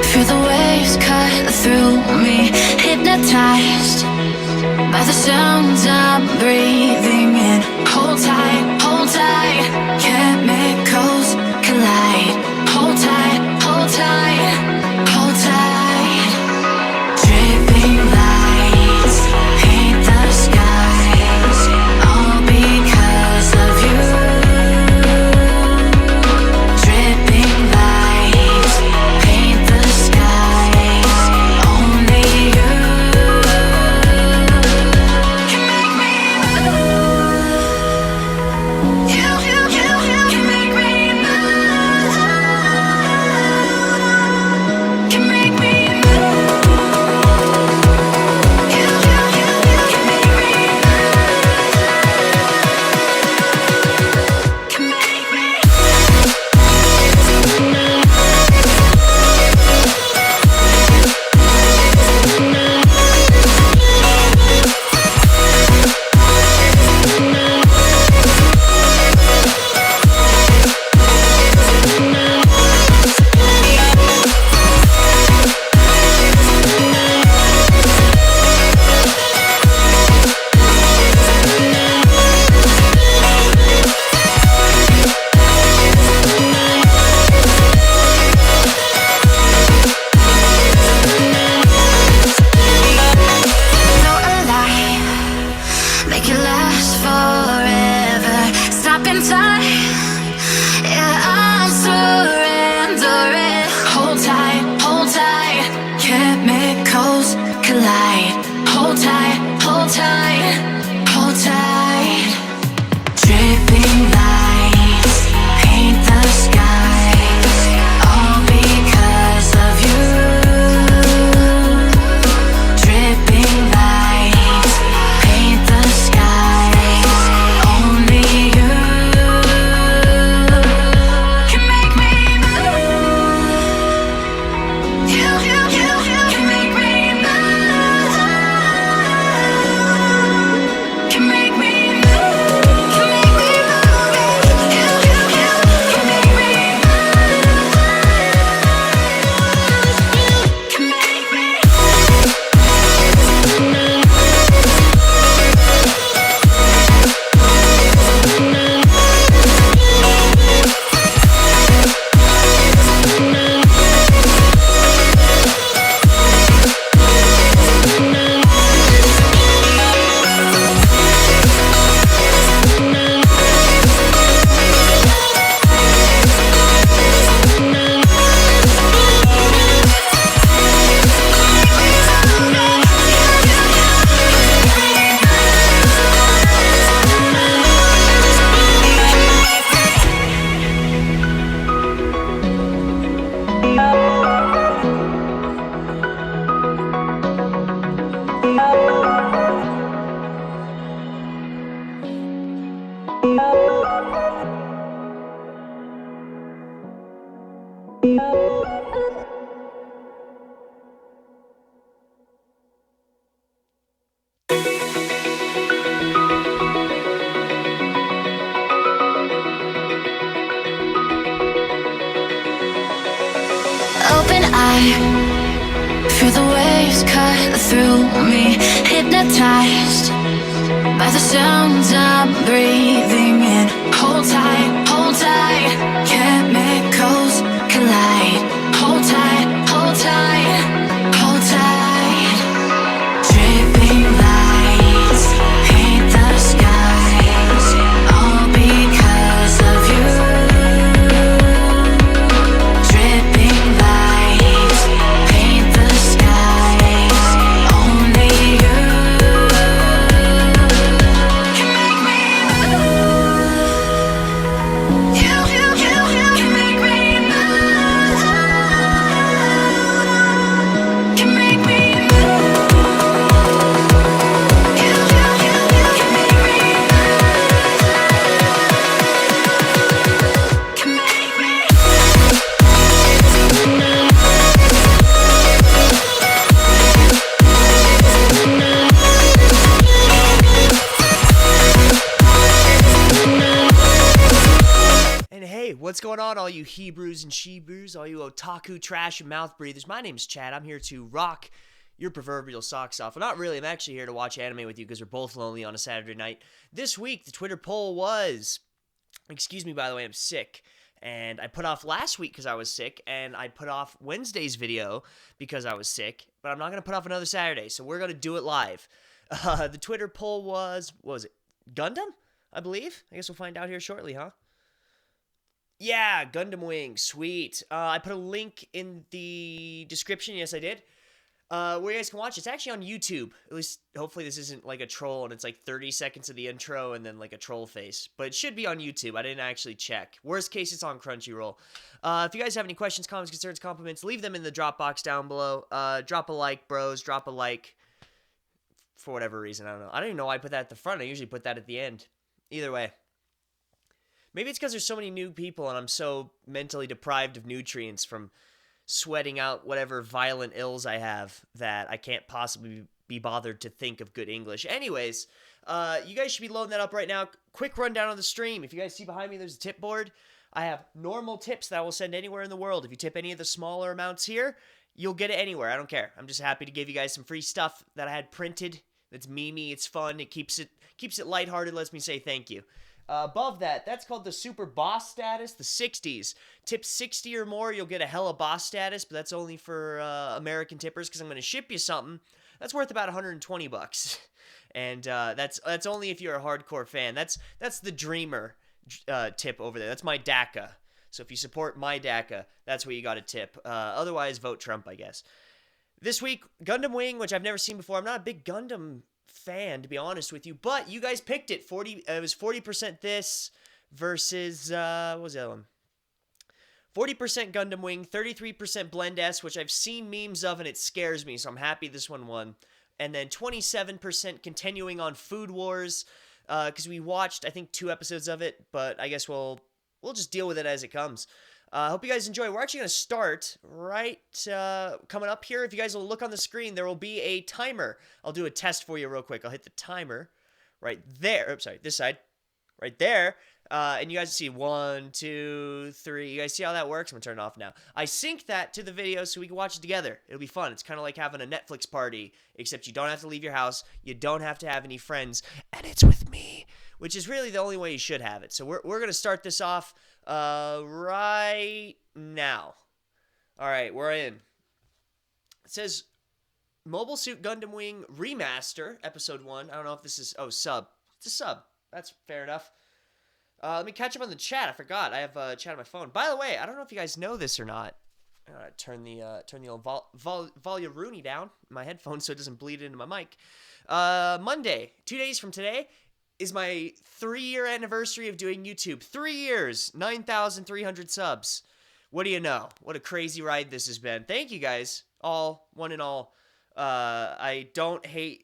feel the waves cut through me, hypnotized by the sounds I'm breathing in. Hold tight, chemicals collide. Hold tight, hold tight, hold tight. Dripping lights paint the skies, all because of you. Dripping lights paint the skies, only you can make me move. You can make me move. Can make me move. You can make me move. Can make me. You're alive, make it last forever. Stop in time, yeah, I'm surrendering. Hold tight, chemicals collide. Hold tight, hold tight, hold tight. Dripping lights paint the skies, all because of you. Dripping lights paint the skies, only you can make me move. You can make me move. Can make me move. Can make me move. You can make me move. Can make me. Open eye, feel the waves cut through me, hypnotized by the sounds I'm breathing in. Hold tight, chemicals collide. Hold tight, hold tight, hold tight. Dripping lights paint the skies, all because of you. Dripping lights paint the skies, only you can make me move. You can make me move. What's going on, all you Hebrews and Shebrews, all you otaku trash and mouth breathers? My name's Chad. I'm here to rock your proverbial socks off. Well, not really. I'm actually here to watch anime with you because we're both lonely on a Saturday night. This week, the Twitter poll was, excuse me, by the way, I'm sick. And I put off last week because I was sick, and I put off Wednesday's video because I was sick, but I'm not going to put off another Saturday, so we're going to do it live. The Twitter poll was, what was it, Gundam, I believe? I guess we'll find out here shortly, huh? Yeah, Gundam Wing, sweet. I put a link in the description, yes I did, where you guys can watch. It's actually on YouTube. At least, hopefully this isn't like a troll and it's like 30 seconds of the intro and then like a troll face. But it should be on YouTube. I didn't actually check. Worst case, it's on Crunchyroll. If you guys have any questions, comments, concerns, compliments, leave them in the drop box down below. Drop a like, bros. Drop a like. For whatever reason, I don't know. I don't even know why I put that at the front. I usually put that at the end. Either way. Maybe it's because there's so many new people and I'm so mentally deprived of nutrients from sweating out whatever violent ills I have that I can't possibly be bothered to think of good English. Anyways, you guys should be loading that up right now. Quick rundown of the stream. If you guys see behind me, there's a tip board. I have normal tips that I will send anywhere in the world. If you tip any of the smaller amounts here, you'll get it anywhere. I don't care. I'm just happy to give you guys some free stuff that I had printed. That's memey. It's fun. It keeps it lighthearted. Lets me say thank you. Above that, that's called the Super Boss status, the 60s. Tip 60 or more, you'll get a hella boss status, but that's only for American tippers because I'm going to ship you something that's worth about $120. And that's only if you're a hardcore fan. That's the Dreamer tip over there. That's my DACA. So if you support my DACA, that's what you got to tip. Otherwise, vote Trump, I guess. This week, Gundam Wing, which I've never seen before. I'm not a big Gundam fan, to be honest with you, but you guys picked it. It was 40% this versus what was the other one? 40% Gundam Wing, 33% Blend S, which I've seen memes of and it scares me, so I'm happy this one won. And then 27% continuing on Food Wars, because we watched I think 2 episodes of it, but I guess we'll just deal with it as it comes. I hope you guys enjoy. We're actually going to start right coming up here. If you guys will look on the screen, there will be a timer. I'll do a test for you real quick. I'll hit the timer right there. Oops, sorry, this side. Right there. And you guys see 1, 2, 3. You guys see how that works? I'm going to turn it off now. I sync that to the video so we can watch it together. It'll be fun. It's kind of like having a Netflix party, except you don't have to leave your house. You don't have to have any friends. And it's with me, which is really the only way you should have it. So we're going to start this off right now. All right, we're in. It says Mobile Suit Gundam Wing Remaster, Episode 1. I don't know if this is... Oh, sub. It's a sub. That's fair enough. Let me catch up on the chat. I forgot. I have chat on my phone. By the way, I don't know if you guys know this or not. Turn the old volume Rooney down in my headphones so it doesn't bleed into my mic. Monday, 2 days from today, is my 3-year anniversary of doing YouTube. 3 years, 9,300 subs. What do you know? What a crazy ride this has been. Thank you guys, all, one and all. I don't hate...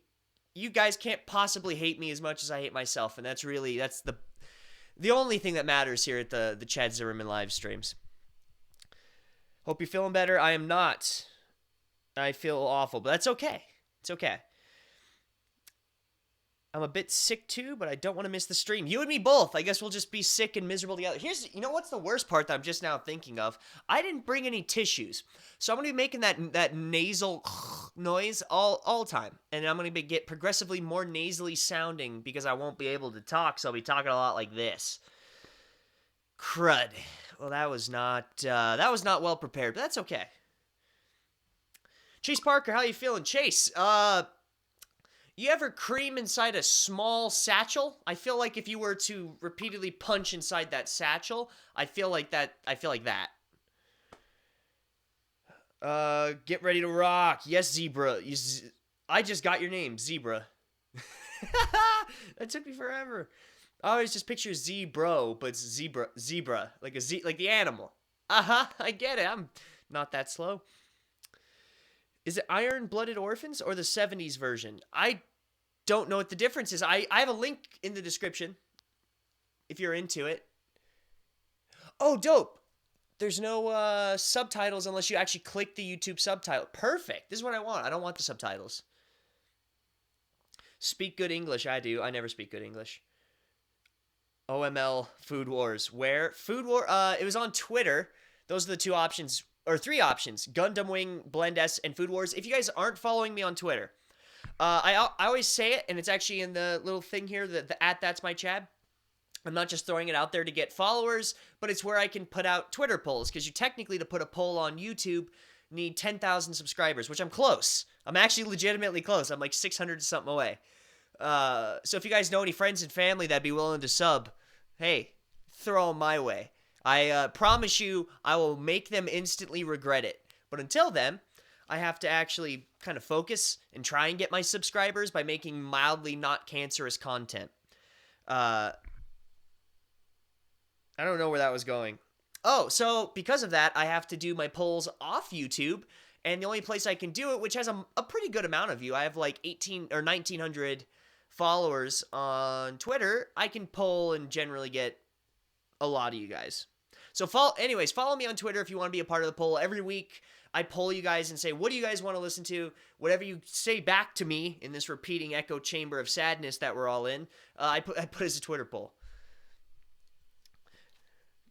You guys can't possibly hate me as much as I hate myself, and that's the only thing that matters here at the Chad Zimmerman live streams. Hope you're feeling better. I am not. I feel awful, but that's okay. It's okay. I'm a bit sick too, but I don't want to miss the stream. You and me both. I guess we'll just be sick and miserable together. You know what's the worst part that I'm just now thinking of? I didn't bring any tissues. So I'm going to be making that nasal noise all time. And I'm going to get progressively more nasally sounding because I won't be able to talk. So I'll be talking a lot like this. Crud. Well, that was not well prepared, but that's okay. Chase Parker, how you feeling? Chase, you ever cream inside a small satchel? I feel like if you were to repeatedly punch inside that satchel, I feel like that. Get ready to rock. Yes, Zebra. I just got your name, Zebra. That took me forever. I always just picture Z-bro, but it's zebra, like like the animal. I get it. I'm not that slow. Is it Iron-Blooded Orphans or the 70s version? I don't know what the difference is. I have a link in the description if you're into it. Oh, dope. There's no subtitles unless you actually click the YouTube subtitle. Perfect. This is what I want. I don't want the subtitles. Speak good English. I do. I never speak good English. OML Food Wars. Where? Food War. It was on Twitter. Those are the two options, or three options: Gundam Wing, Blend S, and Food Wars. If you guys aren't following me on Twitter, I always say it, and it's actually in the little thing here, the at that's my Chad. I'm not just throwing it out there to get followers, but it's where I can put out Twitter polls, because you technically, to put a poll on YouTube, need 10,000 subscribers, which I'm close. I'm actually legitimately close. I'm like 600 something away. So if you guys know any friends and family that'd be willing to sub, hey, throw them my way. I promise you I will make them instantly regret it. But until then, I have to actually kind of focus and try and get my subscribers by making mildly not cancerous content. I don't know where that was going. Oh, so because of that, I have to do my polls off YouTube, and the only place I can do it, which has a pretty good amount of you, I have like 18 or 1,900 followers on Twitter, I can poll and generally get a lot of you guys. So follow me on Twitter if you want to be a part of the poll. Every week, I poll you guys and say, what do you guys want to listen to? Whatever you say back to me in this repeating echo chamber of sadness that we're all in, I put as a Twitter poll.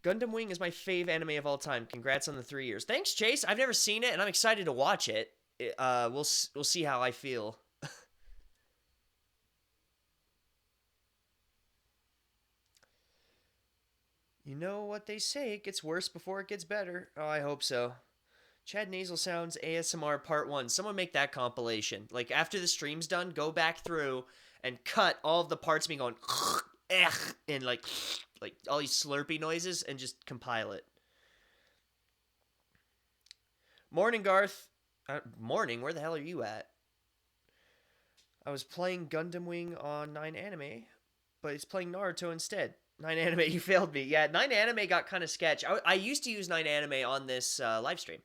Gundam Wing is my fave anime of all time. Congrats on the 3 years. Thanks, Chase. I've never seen it, and I'm excited to watch it. We'll see how I feel. You know what they say, it gets worse before it gets better. Oh, I hope so. Chad Nasal Sounds ASMR Part 1. Someone make that compilation. Like, after the stream's done, go back through and cut all of the parts me going and like all these slurpy noises and just compile it. Morning, Garth. Morning? Where the hell are you at? I was playing Gundam Wing on 9 Anime, but it's playing Naruto instead. 9 Anime, you failed me. Yeah, 9 Anime got kind of sketch. I used to use 9 Anime on this live stream,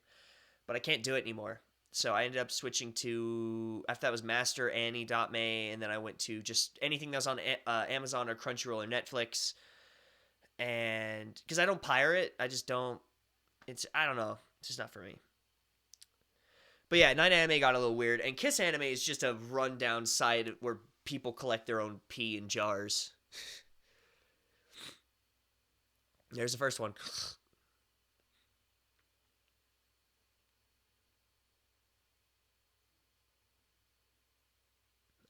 but I can't do it anymore. So I ended up switching to, after that was Master Annie.me, and then I went to just anything that was on Amazon or Crunchyroll or Netflix. And because I don't pirate, I just don't, I don't know. It's just not for me. But yeah, 9 Anime got a little weird. And Kiss Anime is just a rundown site where people collect their own pee in jars. There's the first one.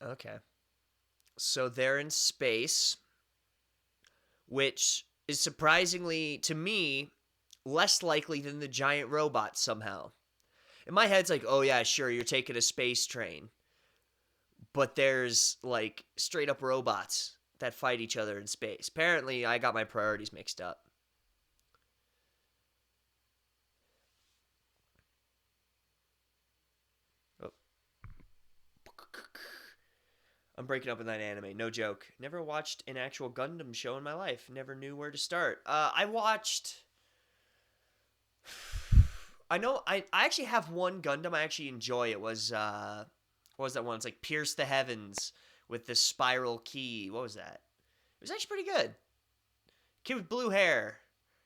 Okay. So they're in space, which is surprisingly, to me, less likely than the giant robots somehow. In my head, it's like, oh yeah, sure, you're taking a space train. But there's, like, straight up robots that fight each other in space. Apparently, I got my priorities mixed up. Oh. I'm breaking up with that anime, no joke. Never watched an actual Gundam show in my life. Never knew where to start. I watched... I know, I actually have one Gundam I actually enjoy. It was, what was that one? It's like Pierce the Heavens with the spiral key. What was that? It was actually pretty good. Kid with blue hair.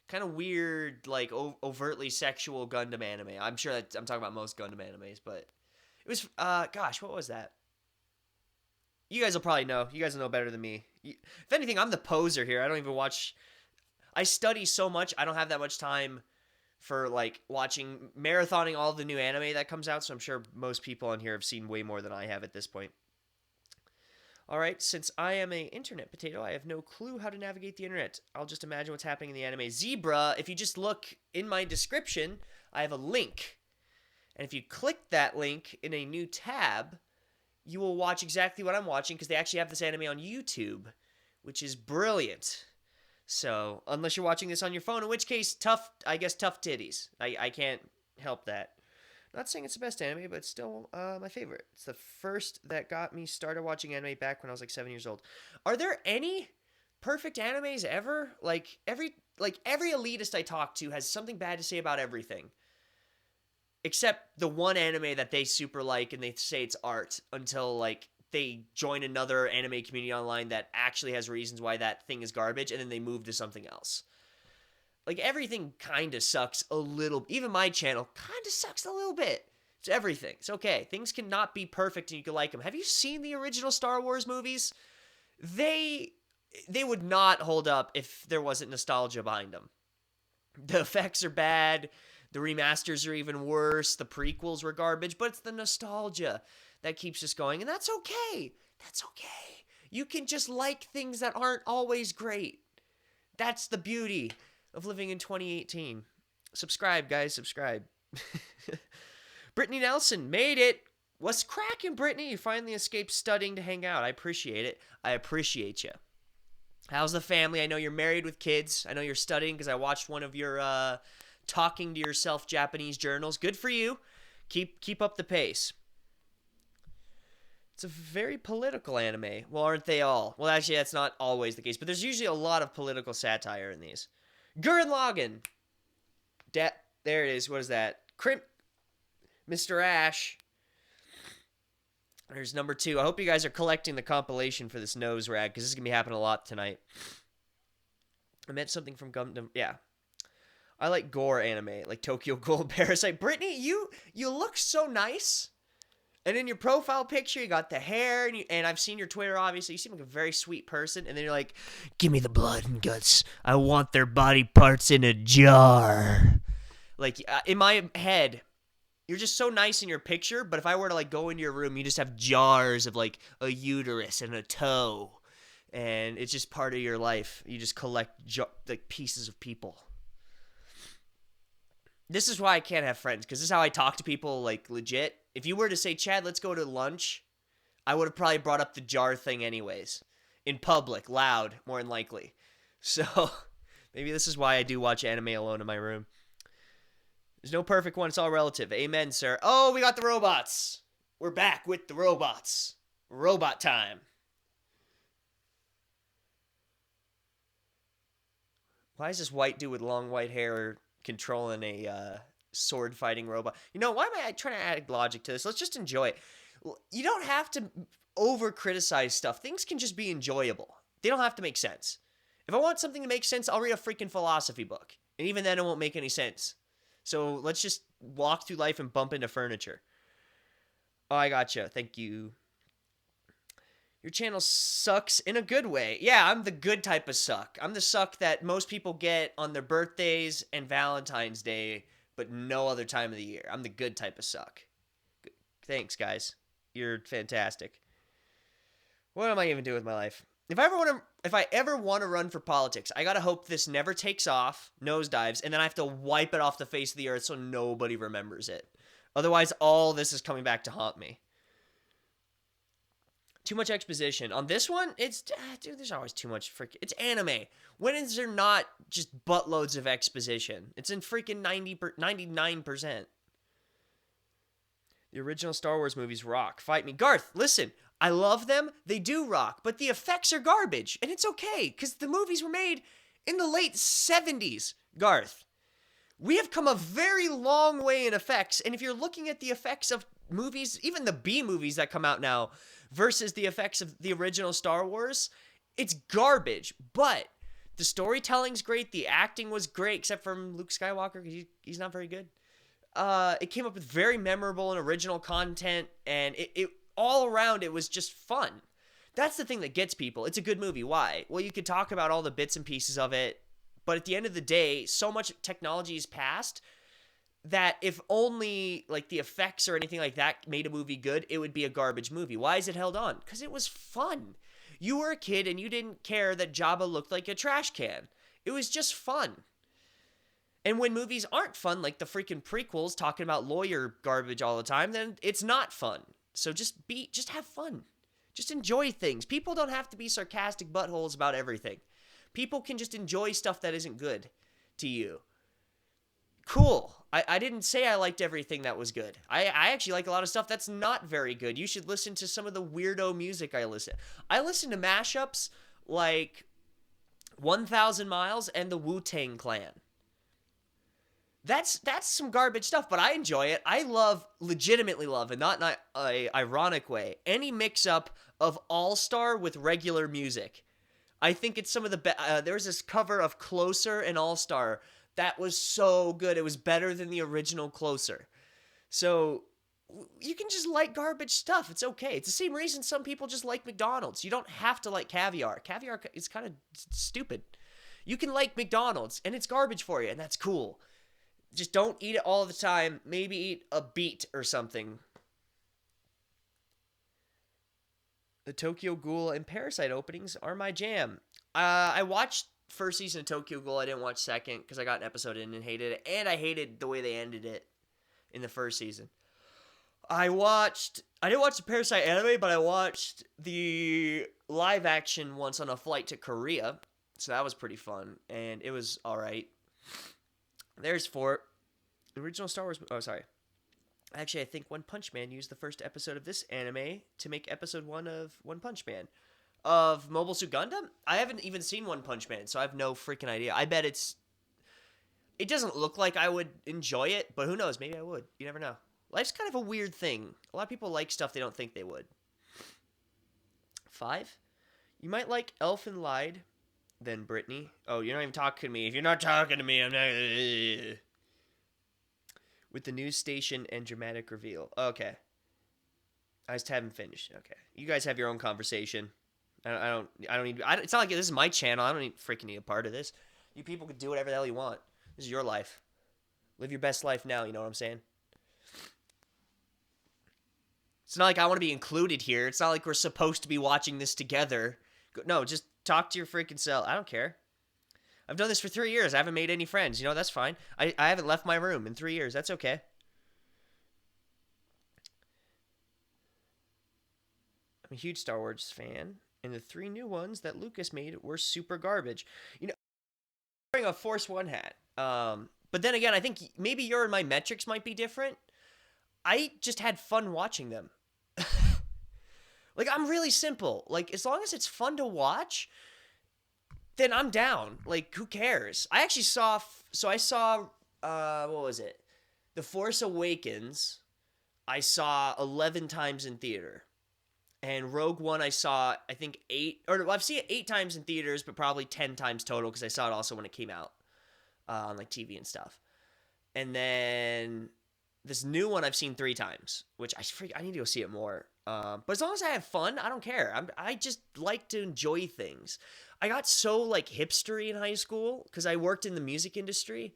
Kind of weird, like, overtly sexual Gundam anime. I'm sure that I'm talking about most Gundam animes, but it was, gosh, what was that? You guys will probably know. You guys will know better than me. If anything, I'm the poser here. I don't even watch... I study so much, I don't have that much time for, like, marathoning all the new anime that comes out, so I'm sure most people on here have seen way more than I have at this point. Alright, since I am an internet potato, I have no clue how to navigate the internet. I'll just imagine what's happening in the anime. Zebra, if you just look in my description, I have a link. And if you click that link in a new tab, you will watch exactly what I'm watching, because they actually have this anime on YouTube, which is brilliant. So, unless you're watching this on your phone, in which case, tough titties. I can't help that. Not saying it's the best anime, but it's still my favorite. It's the first that got me started watching anime back when I was like 7 years old. Are there any perfect animes ever? Like every elitist I talk to has something bad to say about everything. Except the one anime that they super like and they say it's art until, like, they join another anime community online that actually has reasons why that thing is garbage, and then they move to something else. Like, everything kind of sucks a little. Even my channel kind of sucks a little bit. It's everything. It's okay. Things cannot be perfect and you can like them. Have you seen the original Star Wars movies? They they would not hold up if there wasn't nostalgia behind them. The effects are bad. The remasters are even worse. The prequels were garbage, but it's the nostalgia that keeps us going, and that's okay. That's okay. You can just like things that aren't always great. That's the beauty of living in 2018. Subscribe, guys. Subscribe. Brittany Nelson made it. What's cracking, Brittany? You finally escaped studying to hang out. I appreciate it. I appreciate you. How's the family? I know you're married with kids. I know you're studying because I watched one of your talking to yourself Japanese journals. Good for you. Keep up the pace. It's a very political anime. Well, aren't they all? Well, actually, that's not always the case, but there's usually a lot of political satire in these. Gurren Lagann. There it is. What is that? Mr. Ash. There's number 2. I hope you guys are collecting the compilation for this nose rag, because this is going to be happening a lot tonight. I meant something from Gundam. Yeah. I like gore anime, like Tokyo Ghoul Parasite. Brittany, you look so nice. And in your profile picture, you got the hair, and I've seen your Twitter, obviously. You seem like a very sweet person. And then you're like, give me the blood and guts. I want their body parts in a jar. Like, in my head, you're just so nice in your picture, but if I were to, like, go into your room, you just have jars of, like, a uterus and a toe. And it's just part of your life. You just collect, like, pieces of people. This is why I can't have friends, because this is how I talk to people, like, legit. If you were to say, Chad, let's go to lunch, I would have probably brought up the jar thing anyways. In public, loud, more than likely. So, maybe this is why I do watch anime alone in my room. There's no perfect one, it's all relative. Amen, sir. Oh, we got the robots. We're back with the robots. Robot time. Why is this white dude with long white hair controlling a sword fighting robot? You know, why am I trying to add logic to this? Let's just enjoy it. You don't have to over criticize stuff. Things can just be enjoyable. They don't have to make sense. If I want something to make sense, I'll read a freaking philosophy book. And even then it won't make any sense. So let's just walk through life and bump into furniture. Oh, I gotcha. Thank you. Your channel sucks in a good way. Yeah, I'm the good type of suck. I'm the suck that most people get on their birthdays and Valentine's Day, but no other time of the year. I'm the good type of suck. Thanks, guys. You're fantastic. What am I even doing with my life? If I ever want to run for politics, I gotta hope this never takes off, nosedives, and then I have to wipe it off the face of the earth so nobody remembers it. Otherwise, all this is coming back to haunt me. Too much exposition. On this one, dude, there's always too much it's anime. When is there not just buttloads of exposition? It's in freaking 99%. The original Star Wars movies rock. Fight me. Garth, listen. I love them. They do rock. But the effects are garbage. And it's okay, because the movies were made in the late 70s. Garth, we have come a very long way in effects. And if you're looking at the effects of movies, even the B movies that come out now, versus the effects of the original Star Wars, it's garbage. But the storytelling's great. The acting was great, except from Luke Skywalker, because he's not very good. It came up with very memorable and original content, and it all around it was just fun. That's the thing that gets people. It's a good movie. Why? Well, you could talk about all the bits and pieces of it, but at the end of the day, so much technology is passed that if only like the effects or anything like that made a movie good, it would be a garbage movie. Why is it held on? Because it was fun. You were a kid and you didn't care that Jabba looked like a trash can. It was just fun. And when movies aren't fun, like the freaking prequels talking about lawyer garbage all the time, then it's not fun. So just have fun. Just enjoy things. People don't have to be sarcastic buttholes about everything. People can just enjoy stuff that isn't good to you. Cool. I didn't say I liked everything that was good. I actually like a lot of stuff that's not very good. You should listen to some of the weirdo music I listen. I listen to mashups like 1,000 Miles and the Wu-Tang Clan. That's some garbage stuff, but I enjoy it. I legitimately love, and not in an ironic way, any mix-up of All-Star with regular music. I think it's some of the best. There was this cover of Closer and All-Star that was so good. It was better than the original Closer. So You can just like garbage stuff. It's okay. It's the same reason some people just like McDonald's. You don't have to like caviar. Caviar is kind of stupid. You can like McDonald's, and it's garbage for you, and that's cool. Just don't eat it all the time. Maybe eat a beet or something. The Tokyo Ghoul and Parasite openings are my jam. I watched first season of Tokyo Ghoul. I didn't watch second because I got an episode in and hated it. And I hated the way they ended it in the first season. I didn't watch the Parasite anime, but I watched the live action once on a flight to Korea. So that was pretty fun. And it was alright. There's 4. Original Star Wars... Oh, sorry. Actually, I think One Punch Man used the first episode of this anime to make episode 1 of One Punch Man. Of Mobile Suit Gundam? I haven't even seen One Punch Man, so I have no freaking idea. I bet it's... It doesn't look like I would enjoy it, but who knows? Maybe I would. You never know. Life's kind of a weird thing. A lot of people like stuff they don't think they would. 5. You might like Elfin Lied, then Brittany. Oh, you're not even talking to me. If you're not talking to me, I'm not... With the news station and dramatic reveal. Okay. I just haven't finished. Okay. You guys have your own conversation. I don't need... it's not like this is my channel. I don't freaking need a part of this. You people can do whatever the hell you want. This is your life. Live your best life now, you know what I'm saying? It's not like I want to be included here. It's not like we're supposed to be watching this together. No, just talk to your freaking self. I don't care. I've done this for 3 years. I haven't made any friends. You know, that's fine. I haven't left my room in 3 years. That's okay. I'm a huge Star Wars fan, and the 3 new ones that Lucas made were super garbage. You know, I'm wearing a Force One hat. But then again, I think maybe your and my metrics might be different. I just had fun watching them. Like, I'm really simple. Like, as long as it's fun to watch, then I'm down. Like, who cares? I actually saw... what was it? The Force Awakens, I saw 11 times in theater. And Rogue One I saw, I think, 8... Or, well, I've seen it 8 times in theaters, but probably 10 times total, because I saw it also when it came out. On, like, TV and stuff. And then... This new one I've seen 3 times, which I need to go see it more. But as long as I have fun, I don't care. I just like to enjoy things. I got so, like, hipstery in high school because I worked in the music industry,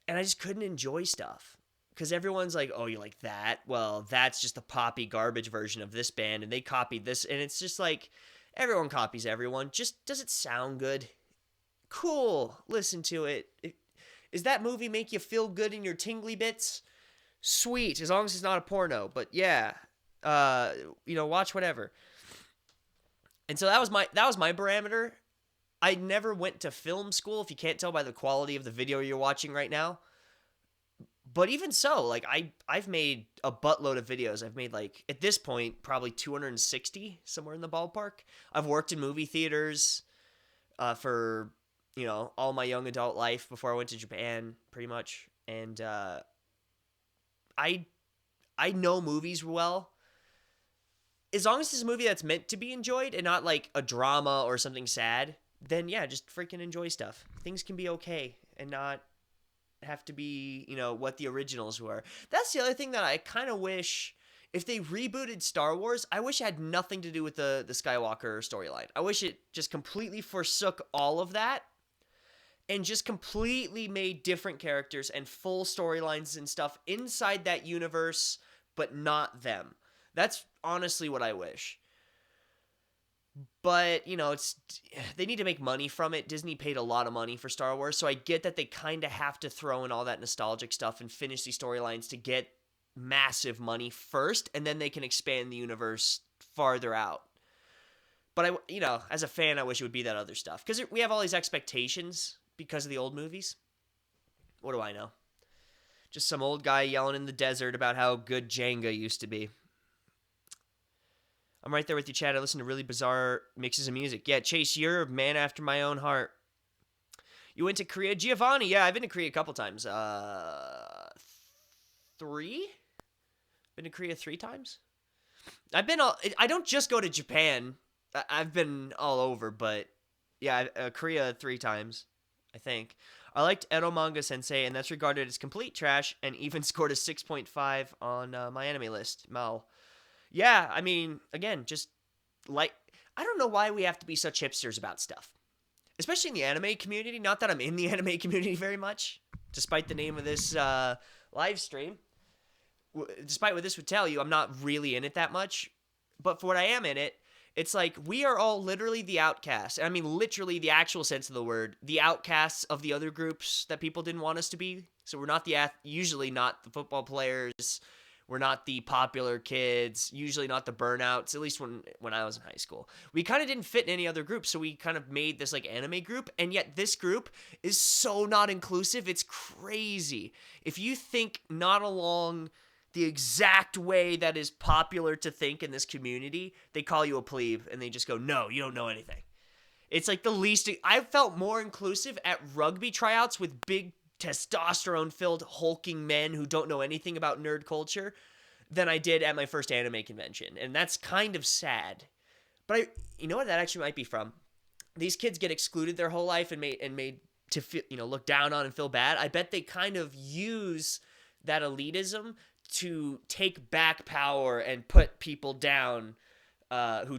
and I just couldn't enjoy stuff. Because everyone's like, oh, you like that? Well, that's just the poppy garbage version of this band, and they copied this. And it's just like, everyone copies everyone. Just, does it sound good? Cool. Listen to it. Does that movie make you feel good in your tingly bits? Sweet, as long as it's not a porno. But yeah, watch whatever. And so that was my parameter. I never went to film school, if you can't tell by the quality of the video you're watching right now. But even so, like, I've made a buttload of videos. I've made, like, at this point, probably 260, somewhere in the ballpark. I've worked in movie theaters for, all my young adult life before I went to Japan, pretty much. And I know movies well. As long as it's a movie that's meant to be enjoyed and not like a drama or something sad, then yeah, just freaking enjoy stuff. Things can be okay and not have to be, what the originals were. That's the other thing that I kind of wish, if they rebooted Star Wars, I wish it had nothing to do with the Skywalker storyline. I wish it just completely forsook all of that and just completely made different characters and full storylines and stuff inside that universe, but not them. That's honestly what I wish. But, they need to make money from it. Disney paid a lot of money for Star Wars, so I get that they kind of have to throw in all that nostalgic stuff and finish these storylines to get massive money first, and then they can expand the universe farther out. But, as a fan, I wish it would be that other stuff. Because we have all these expectations because of the old movies. What do I know? Just some old guy yelling in the desert about how good Jenga used to be. I'm right there with you, Chad. I listen to really bizarre mixes of music. Yeah, Chase, you're a man after my own heart. You went to Korea? Giovanni, yeah, I've been to Korea a couple times. 3? Been to Korea 3 times? I don't just go to Japan. I've been all over, but yeah, Korea 3 times. I think. I liked Eromanga Sensei, and that's regarded as complete trash, and even scored a 6.5 on my anime list. Mal. Yeah, I mean, again, just like, I don't know why we have to be such hipsters about stuff, especially in the anime community. Not that I'm in the anime community very much, despite the name of this live stream. Despite what this would tell you, I'm not really in it that much. But for what I am in it, it's like we are all literally the outcasts. I mean, literally the actual sense of the word, the outcasts of the other groups that people didn't want us to be. So we're not usually not the football players. We're not the popular kids, usually not the burnouts, at least when I was in high school. We kind of didn't fit in any other group, so we kind of made this like anime group, and yet this group is so not inclusive, it's crazy. If you think not along the exact way that is popular to think in this community, they call you a plebe, and they just go, no, you don't know anything. It's like the least... I felt more inclusive at rugby tryouts with big testosterone-filled hulking men who don't know anything about nerd culture than I did at my first anime convention. And that's kind of sad. But you know what that actually might be from? These kids get excluded their whole life and made to feel, look down on and feel bad. I bet they kind of use that elitism to take back power and put people down who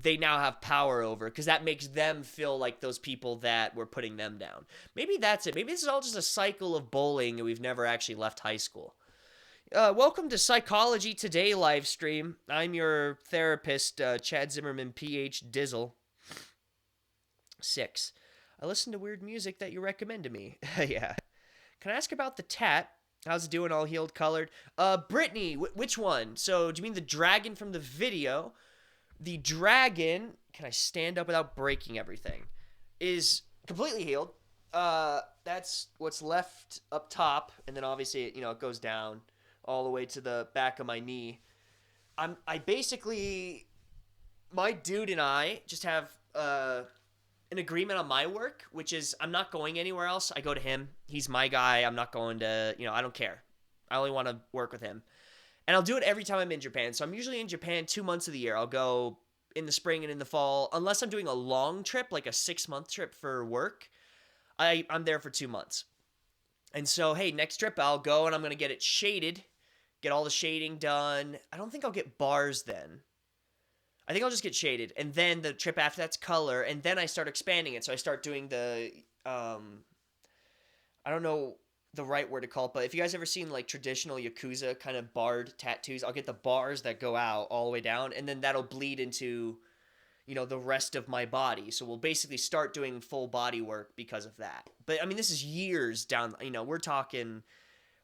they now have power over, because that makes them feel like those people that were putting them down. Maybe that's it. Maybe this is all just a cycle of bullying and we've never actually left high school. Welcome to Psychology Today live stream. I'm your therapist, Chad Zimmerman, PH Dizzle. 6. I listen to weird music that you recommend to me. Yeah. Can I ask about the tat? How's it doing, all healed, colored? Brittany, which one? So, do you mean the dragon from the video? The dragon, can I stand up without breaking everything, is completely healed. That's what's left up top, and then obviously, it goes down all the way to the back of my knee. I basically, my dude and I just have an agreement on my work, which is I'm not going anywhere else. I go to him. He's my guy. I'm not going to, I don't care. I only want to work with him. And I'll do it every time I'm in Japan. So I'm usually in Japan 2 months of the year. I'll go in the spring and in the fall. Unless I'm doing a long trip, like a 6-month trip for work, I'm there for 2 months. And so, hey, next trip I'll go and I'm going to get it shaded, get all the shading done. I don't think I'll get bars then. I think I'll just get shaded. And then the trip after that's color. And then I start expanding it. So I start doing the, I don't know the right word to call it, but if you guys ever seen like traditional Yakuza kind of barred tattoos, I'll get the bars that go out all the way down, and then that'll bleed into, the rest of my body. So we'll basically start doing full body work because of that. But I mean, this is years down, we're talking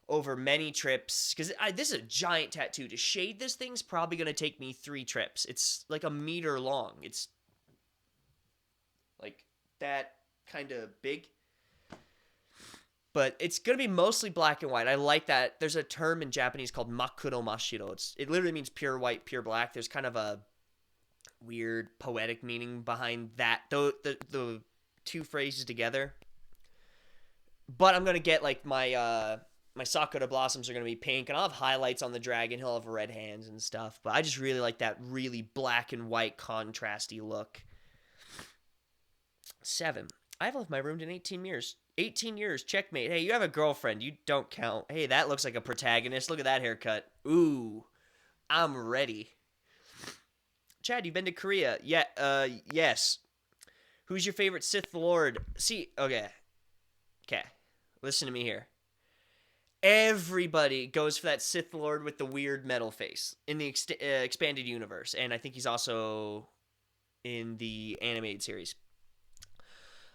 over many trips, because this is a giant tattoo. To shade this thing's probably going to take me 3 trips. It's like a meter long. It's like that kind of big. But it's going to be mostly black and white. I like that. There's a term in Japanese called makuro mashiro. It literally means pure white, pure black. There's kind of a weird poetic meaning behind that, the 2 phrases together. But I'm going to get like my Sakura blossoms are going to be pink, and I'll have highlights on the dragon. He'll have red hands and stuff. But I just really like that really black and white contrasty look. 7. I haven't left my room in 18 years. 18 years, checkmate. Hey, you have a girlfriend. You don't count. Hey, that looks like a protagonist. Look at that haircut. Ooh, I'm ready. Chad, you've been to Korea? Yeah, yes. Who's your favorite Sith Lord? See, okay. Listen to me here. Everybody goes for that Sith Lord with the weird metal face in the expanded universe, and I think he's also in the animated series.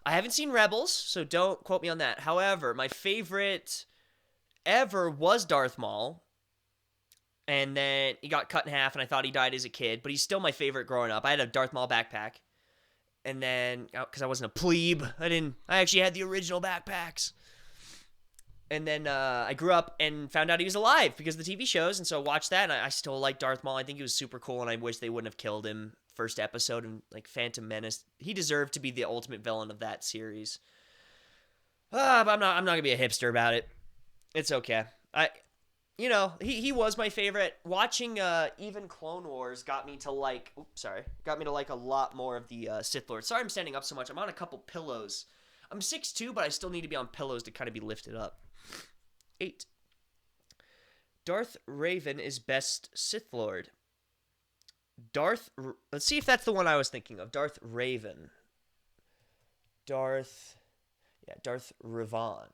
I haven't seen Rebels, so don't quote me on that. However, my favorite ever was Darth Maul. And then he got cut in half, and I thought he died as a kid. But he's still my favorite growing up. I had a Darth Maul backpack. And then, because I wasn't a plebe, I actually had the original backpacks. And then I grew up and found out he was alive because of the TV shows. And so I watched that, and I still like Darth Maul. I think he was super cool, and I wish they wouldn't have killed him first episode in like Phantom Menace. He deserved to be the ultimate villain of that series. But I'm not gonna be a hipster about it. It's okay. He was my favorite. Watching even Clone Wars got me to like a lot more of the Sith Lord. Sorry I'm standing up so much. I'm on a couple pillows. I'm 6'2", but I still need to be on pillows to kind of be lifted up. 8. Darth Raven is best Sith Lord. Let's see if that's the one I was thinking of. Darth Raven. Darth Revan.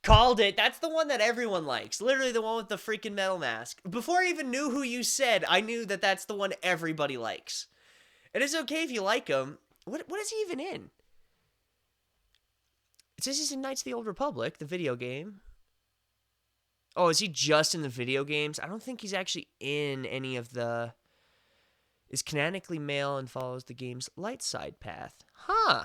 Called it. That's the one that everyone likes. Literally the one with the freaking metal mask. Before I even knew who you said, I knew that that's the one everybody likes. It is okay if you like him. What is he even in? It says he's in Knights of the Old Republic, the video game. Oh, is he just in the video games? I don't think he's actually in any of the... Is canonically male and follows the game's light side path. Huh.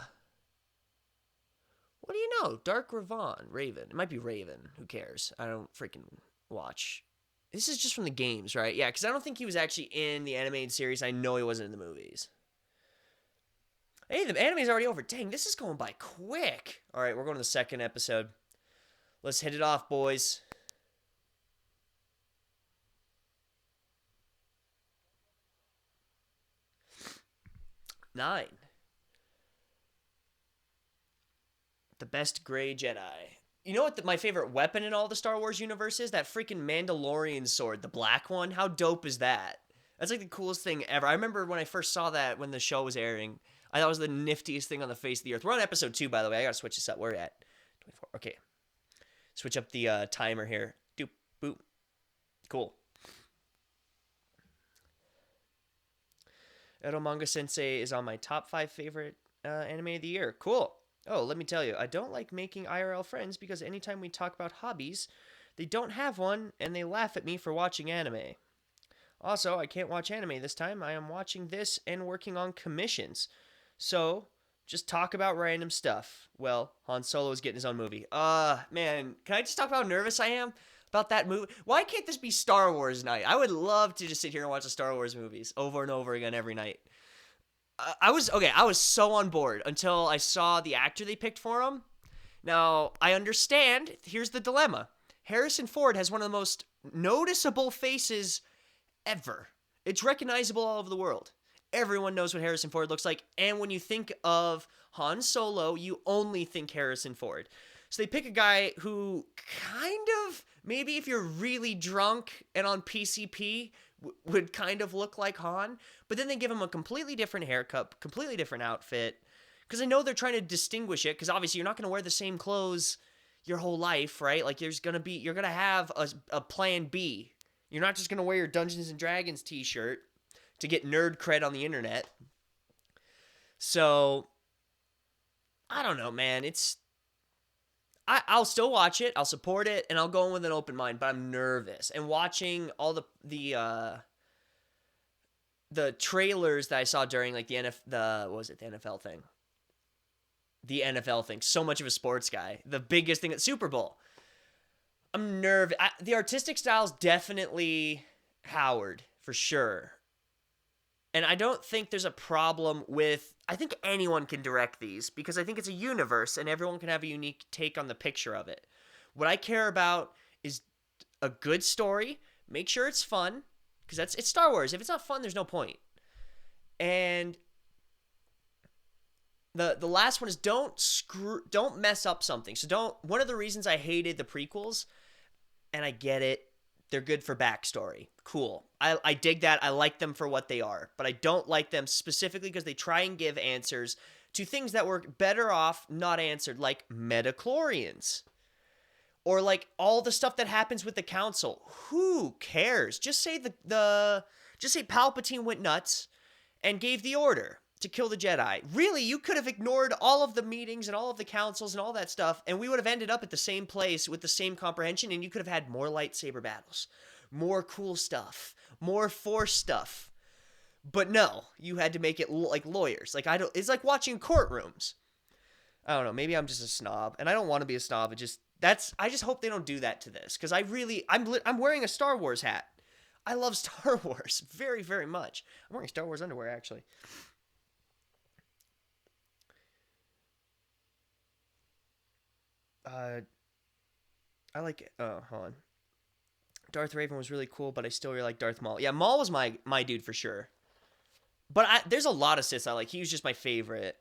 What do you know? Dark Raven. It might be Raven. Who cares? I don't freaking watch. This is just from the games, right? Yeah, because I don't think he was actually in the animated series. I know he wasn't in the movies. Hey, the anime's already over. Dang, this is going by quick. All right, we're going to the second episode. Let's hit it off, boys. Nine. The best gray Jedi. You know what my favorite weapon in all the Star Wars universe is? That freaking Mandalorian sword, the black one. How dope is that? That's like the coolest thing ever. I remember when I first saw that when the show was airing. I thought it was the niftiest thing on the face of the earth. We're on episode 2, by the way. I gotta switch this up. Where are we at? 24. Okay. Switch up the timer here. Doop, boop. Cool. Eromanga Sensei is on my top 5 favorite anime of the year. Cool. Oh, let me tell you, I don't like making IRL friends because anytime we talk about hobbies, they don't have one and they laugh at me for watching anime. Also, I can't watch anime this time. I am watching this and working on commissions. So, just talk about random stuff. Well, Han Solo is getting his own movie. Man, can I just talk about how nervous I am about that movie? Why can't this be Star Wars night? I would love to just sit here and watch the Star Wars movies over and over again every night. I was so on board until I saw the actor they picked for him. Now, I understand. Here's the dilemma. Harrison Ford has one of the most noticeable faces ever. It's recognizable all over the world. Everyone knows what Harrison Ford looks like. And when you think of Han Solo, you only think Harrison Ford. So they pick a guy who kind of, maybe if you're really drunk and on PCP, would kind of look like Han. But then they give him a completely different haircut, completely different outfit. Because I know they're trying to distinguish it. Because obviously you're not going to wear the same clothes your whole life, right? Like you're going to have a plan B. You're not just going to wear your Dungeons and Dragons t-shirt to get nerd cred on the internet. So, I don't know, man. I'll still watch it. I'll support it, and I'll go in with an open mind. But I'm nervous. And watching all the trailers that I saw during like the NFL thing. The NFL thing. So much of a sports guy. The biggest thing at Super Bowl. I'm nervous. The artistic style's definitely Howard for sure. And I don't think there's a problem with... I think anyone can direct these because I think it's a universe and everyone can have a unique take on the picture of it. What I care about is a good story. Make sure it's fun because it's Star Wars. If it's not fun, there's no point. And the last one is don't mess up something. So one of the reasons I hated the prequels, and I get it, they're good for backstory. Cool. I dig that. I like them for what they are. But I don't like them specifically because they try and give answers to things that were better off not answered, like metachlorians. Or like all the stuff that happens with the council. Who cares? Just say just say Palpatine went nuts and gave the order to kill the Jedi. Really, you could have ignored all of the meetings and all of the councils and all that stuff, and we would have ended up at the same place with the same comprehension, and you could have had more lightsaber battles, more cool stuff, more Force stuff. But no, you had to make it like lawyers. Like it's like watching courtrooms. I don't know. Maybe I'm just a snob, and I don't want to be a snob. I just hope they don't do that to this, because I'm wearing a Star Wars hat. I love Star Wars very, very much. I'm wearing Star Wars underwear actually. I like it. Oh, hold on. Darth Raven was really cool, but I still really like Darth Maul. Yeah, Maul was my dude for sure. But there's a lot of Siths I like. He was just my favorite.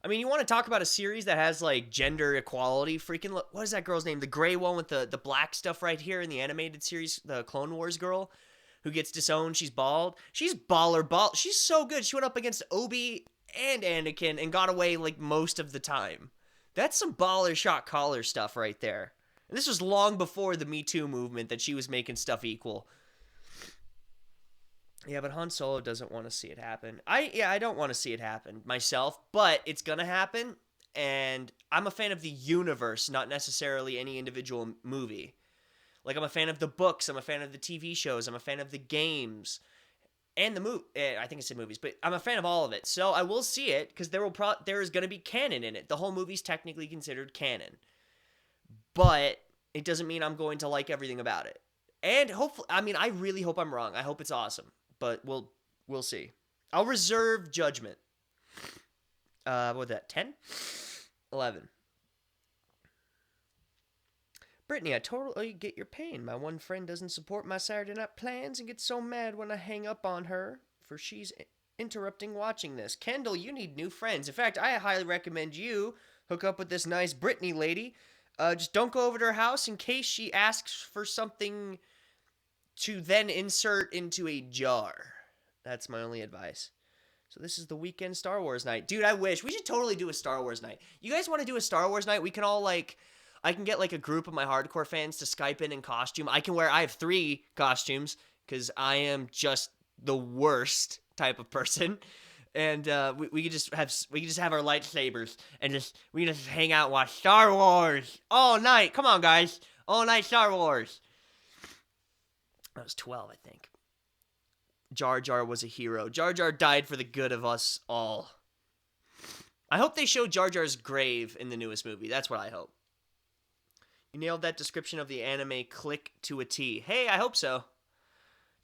I mean, you want to talk about a series that has like gender equality? Freaking what is that girl's name? The gray one with the black stuff right here in the animated series, the Clone Wars girl who gets disowned. She's bald. She's baller ball. She's so good. She went up against Obi and Anakin and got away like most of the time. That's some baller shot caller stuff right there. And this was long before the Me Too movement that she was making stuff equal. Yeah, but Han Solo doesn't want to see it happen. I don't want to see it happen myself, but it's gonna happen, and I'm a fan of the universe, not necessarily any individual movie. Like, I'm a fan of the books, I'm a fan of the TV shows, I'm a fan of the games, and the movie. I think I said movies, but I'm a fan of all of it. So I will see it because there is gonna be canon in it. The whole movie's technically considered canon, but it doesn't mean I'm going to like everything about it. And hopefully, I mean, I really hope I'm wrong. I hope it's awesome. But we'll see. I'll reserve judgment. What was that? 10? 11. Brittany, I totally get your pain. My one friend doesn't support my Saturday night plans and gets so mad when I hang up on her for she's interrupting watching this. Kendall, you need new friends. In fact, I highly recommend you hook up with this nice Brittany lady. Just don't go over to her house in case she asks for something to then insert into a jar. That's my only advice. So this is the weekend Star Wars night. Dude, I wish. We should totally do a Star Wars night. You guys want to do a Star Wars night? We can all, like, I can get, like, a group of my hardcore fans to Skype in costume. I have 3 costumes, because I am just the worst type of person. And we could just have our lightsabers, and we can just hang out and watch Star Wars all night. Come on, guys. All night Star Wars. I was 12, I think. Jar Jar was a hero. Jar Jar died for the good of us all. I hope they show Jar Jar's grave in the newest movie. That's what I hope. You nailed that description of the anime click to a T. Hey, I hope so.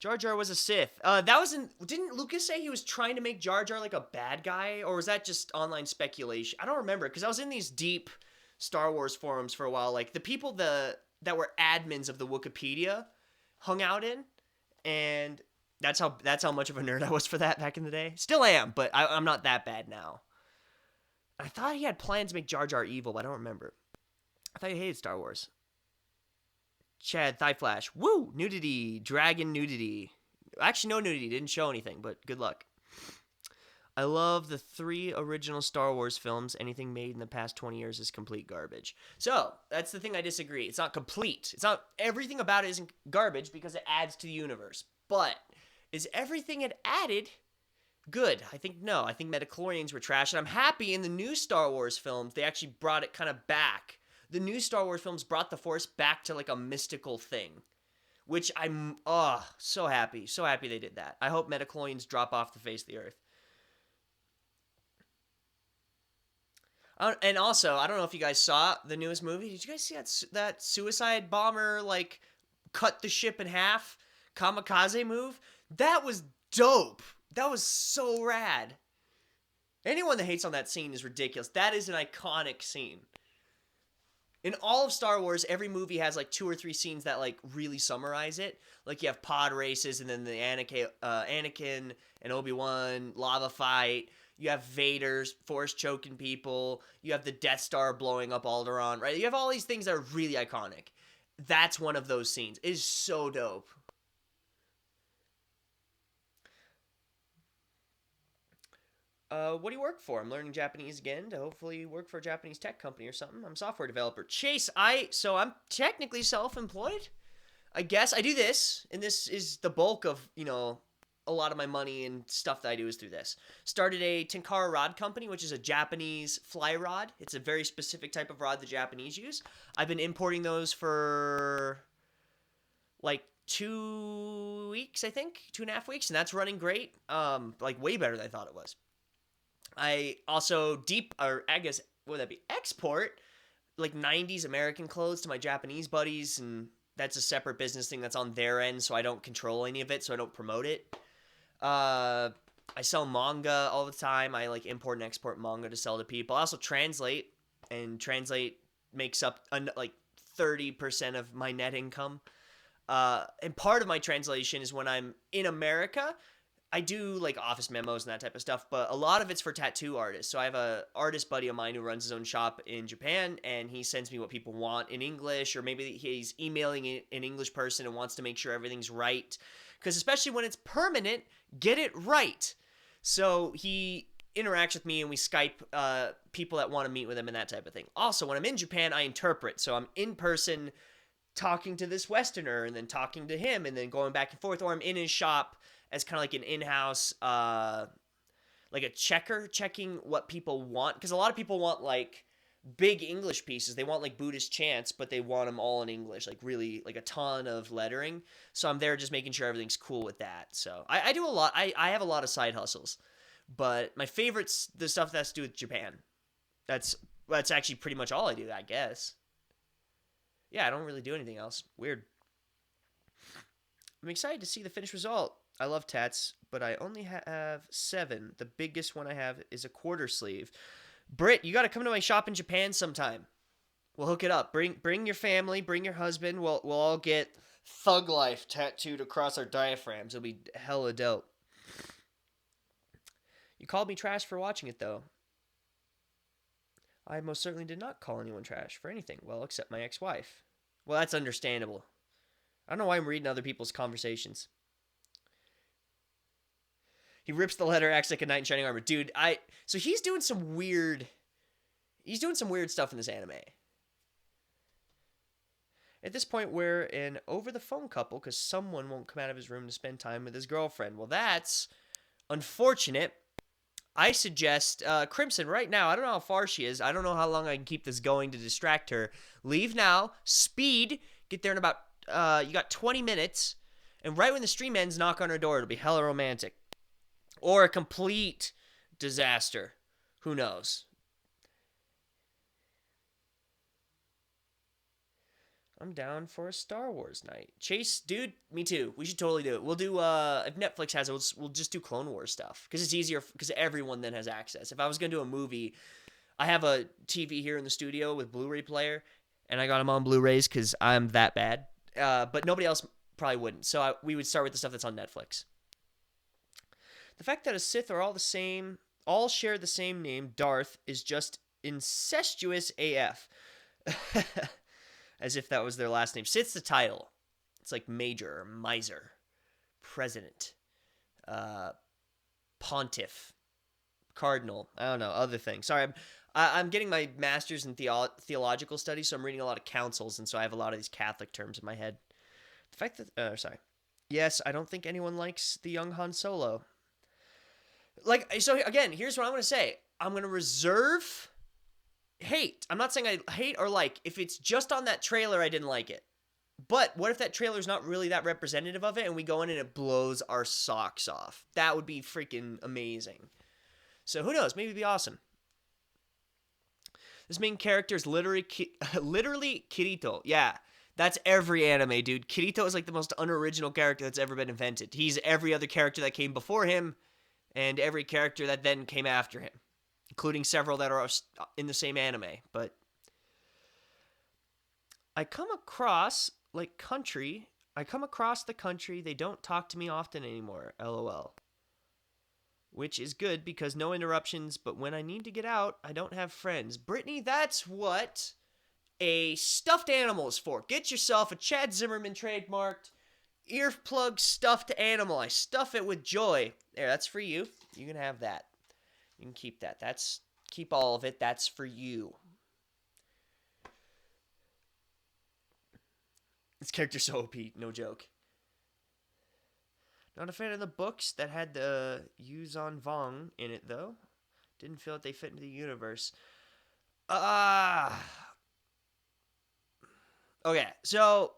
Jar Jar was a Sith. Didn't Lucas say he was trying to make Jar Jar like a bad guy? Or was that just online speculation? I don't remember, because I was in these deep Star Wars forums for a while. Like, the people that were admins of the Wikipedia hung out in, and that's how much of a nerd I was for that back in the day. Still am, but I'm not that bad now. I thought he had plans to make Jar Jar evil, but I don't remember. I thought he hated Star Wars. Chad, Thigh Flash. Woo! Nudity. Dragon nudity. Actually, no nudity. Didn't show anything, but good luck. I love the 3 original Star Wars films. Anything made in the past 20 years is complete garbage. So, that's the thing I disagree. It's not complete. It's not, everything about it isn't garbage because it adds to the universe. But, is everything it added good? I think no. I think midichlorians were trash. And I'm happy in the new Star Wars films, they actually brought it kind of back. The new Star Wars films brought the Force back to like a mystical thing. Which I'm, so happy. So happy they did that. I hope midichlorians drop off the face of the earth. And also, I don't know if you guys saw the newest movie. Did you guys see that suicide bomber, like, cut the ship in half, kamikaze move? That was dope. That was so rad. Anyone that hates on that scene is ridiculous. That is an iconic scene. In all of Star Wars, every movie has, like, 2 or 3 scenes that, like, really summarize it. Like, you have pod races, and then the Anakin and Obi-Wan lava fight. You have Vader's Force choking people. You have the Death Star blowing up Alderaan, right? You have all these things that are really iconic. That's one of those scenes. It is so dope. What do you work for? I'm learning Japanese again to hopefully work for a Japanese tech company or something. I'm a software developer. Chase, I'm technically self-employed. I guess I do this, and this is the bulk of, a lot of my money and stuff that I do is through this. Started a Tenkara rod company, which is a Japanese fly rod. It's a very specific type of rod the Japanese use. I've been importing those for like 2 weeks, I think, 2.5 weeks, and that's running great. Like way better than I thought it was. I also export like 90s American clothes to my Japanese buddies, and that's a separate business thing that's on their end, so I don't control any of it, so I don't promote it. I sell manga all the time. I like import and export manga to sell to people. I also translate, and translate makes up like 30% of my net income. And part of my translation is when I'm in America, I do like office memos and that type of stuff, but a lot of it's for tattoo artists. So I have a artist buddy of mine who runs his own shop in Japan, and he sends me what people want in English, or maybe he's emailing an English person and wants to make sure everything's right. Because especially when it's permanent, get it right. So he interacts with me and we Skype people that want to meet with him and that type of thing. Also, when I'm in Japan, I interpret. So I'm in person talking to this Westerner and then talking to him and then going back and forth, or I'm in his shop as kind of like an in-house, like a checker, checking what people want. Because a lot of people want like big English pieces. They want like Buddhist chants, but they want them all in English, like really like a ton of lettering. So I'm there just making sure everything's cool with that. So I do a lot. I have a lot of side hustles, but my favorite's the stuff that's to do with Japan. That's actually pretty much all I do, I guess. Yeah, I don't really do anything else. Weird. I'm excited to see the finished result. I love tats, but I only have 7. The biggest one I have is a quarter sleeve. Britt, you got to come to my shop in Japan sometime. We'll hook it up. Bring your family, bring your husband. We'll all get Thug Life tattooed across our diaphragms. It'll be hella dope. You called me trash for watching it, though. I most certainly did not call anyone trash for anything, well, except my ex-wife. Well, that's understandable. I don't know why I'm reading other people's conversations. He rips the letter, acts like a knight in shining armor. Dude, so he's doing some weird stuff in this anime. At this point, we're an over-the-phone couple because someone won't come out of his room to spend time with his girlfriend. Well, that's unfortunate. I suggest Crimson right now. I don't know how far she is. I don't know how long I can keep this going to distract her. Leave now. Speed. Get there in about, you got 20 minutes. And right when the stream ends, knock on her door. It'll be hella romantic. Or a complete disaster. Who knows? I'm down for a Star Wars night. Chase, dude, me too. We should totally do it. We'll do, if Netflix has it, we'll just do Clone Wars stuff. Because it's easier, because everyone then has access. If I was going to do a movie, I have a TV here in the studio with Blu-ray player, and I got them on Blu-rays because I'm that bad. But nobody else probably wouldn't. So we would start with the stuff that's on Netflix. The fact that a Sith are all the same, all share the same name, Darth, is just incestuous AF. As if that was their last name. Sith's the title. It's like Major, or Miser, President, Pontiff, Cardinal. I don't know, other things. Sorry, I'm getting my master's in theological studies, so I'm reading a lot of councils, and so I have a lot of these Catholic terms in my head. The fact that, yes, I don't think anyone likes the young Han Solo. Like, so again, here's what I'm going to say. I'm going to reserve hate. I'm not saying I hate or like. If it's just on that trailer, I didn't like it. But what if that trailer's not really that representative of it and we go in and it blows our socks off? That would be freaking amazing. So who knows? Maybe it'd be awesome. This main character is literally Kirito. Yeah, that's every anime, dude. Kirito is like the most unoriginal character that's ever been invented. He's every other character that came before him and every character that then came after him, including several that are in the same anime. But I come across the country, they don't talk to me often anymore, LOL. Which is good because no interruptions, but when I need to get out, I don't have friends. Brittany, that's what a stuffed animal is for. Get yourself a Chad Zimmerman trademarked earplug stuffed animal. I stuff it with joy. There, that's for you. You can have that. You can keep that. Keep all of it. That's for you. This character's so OP, no joke. Not a fan of the books that had the Yuzon Vong in it, though. Didn't feel that they fit into the universe. Okay, so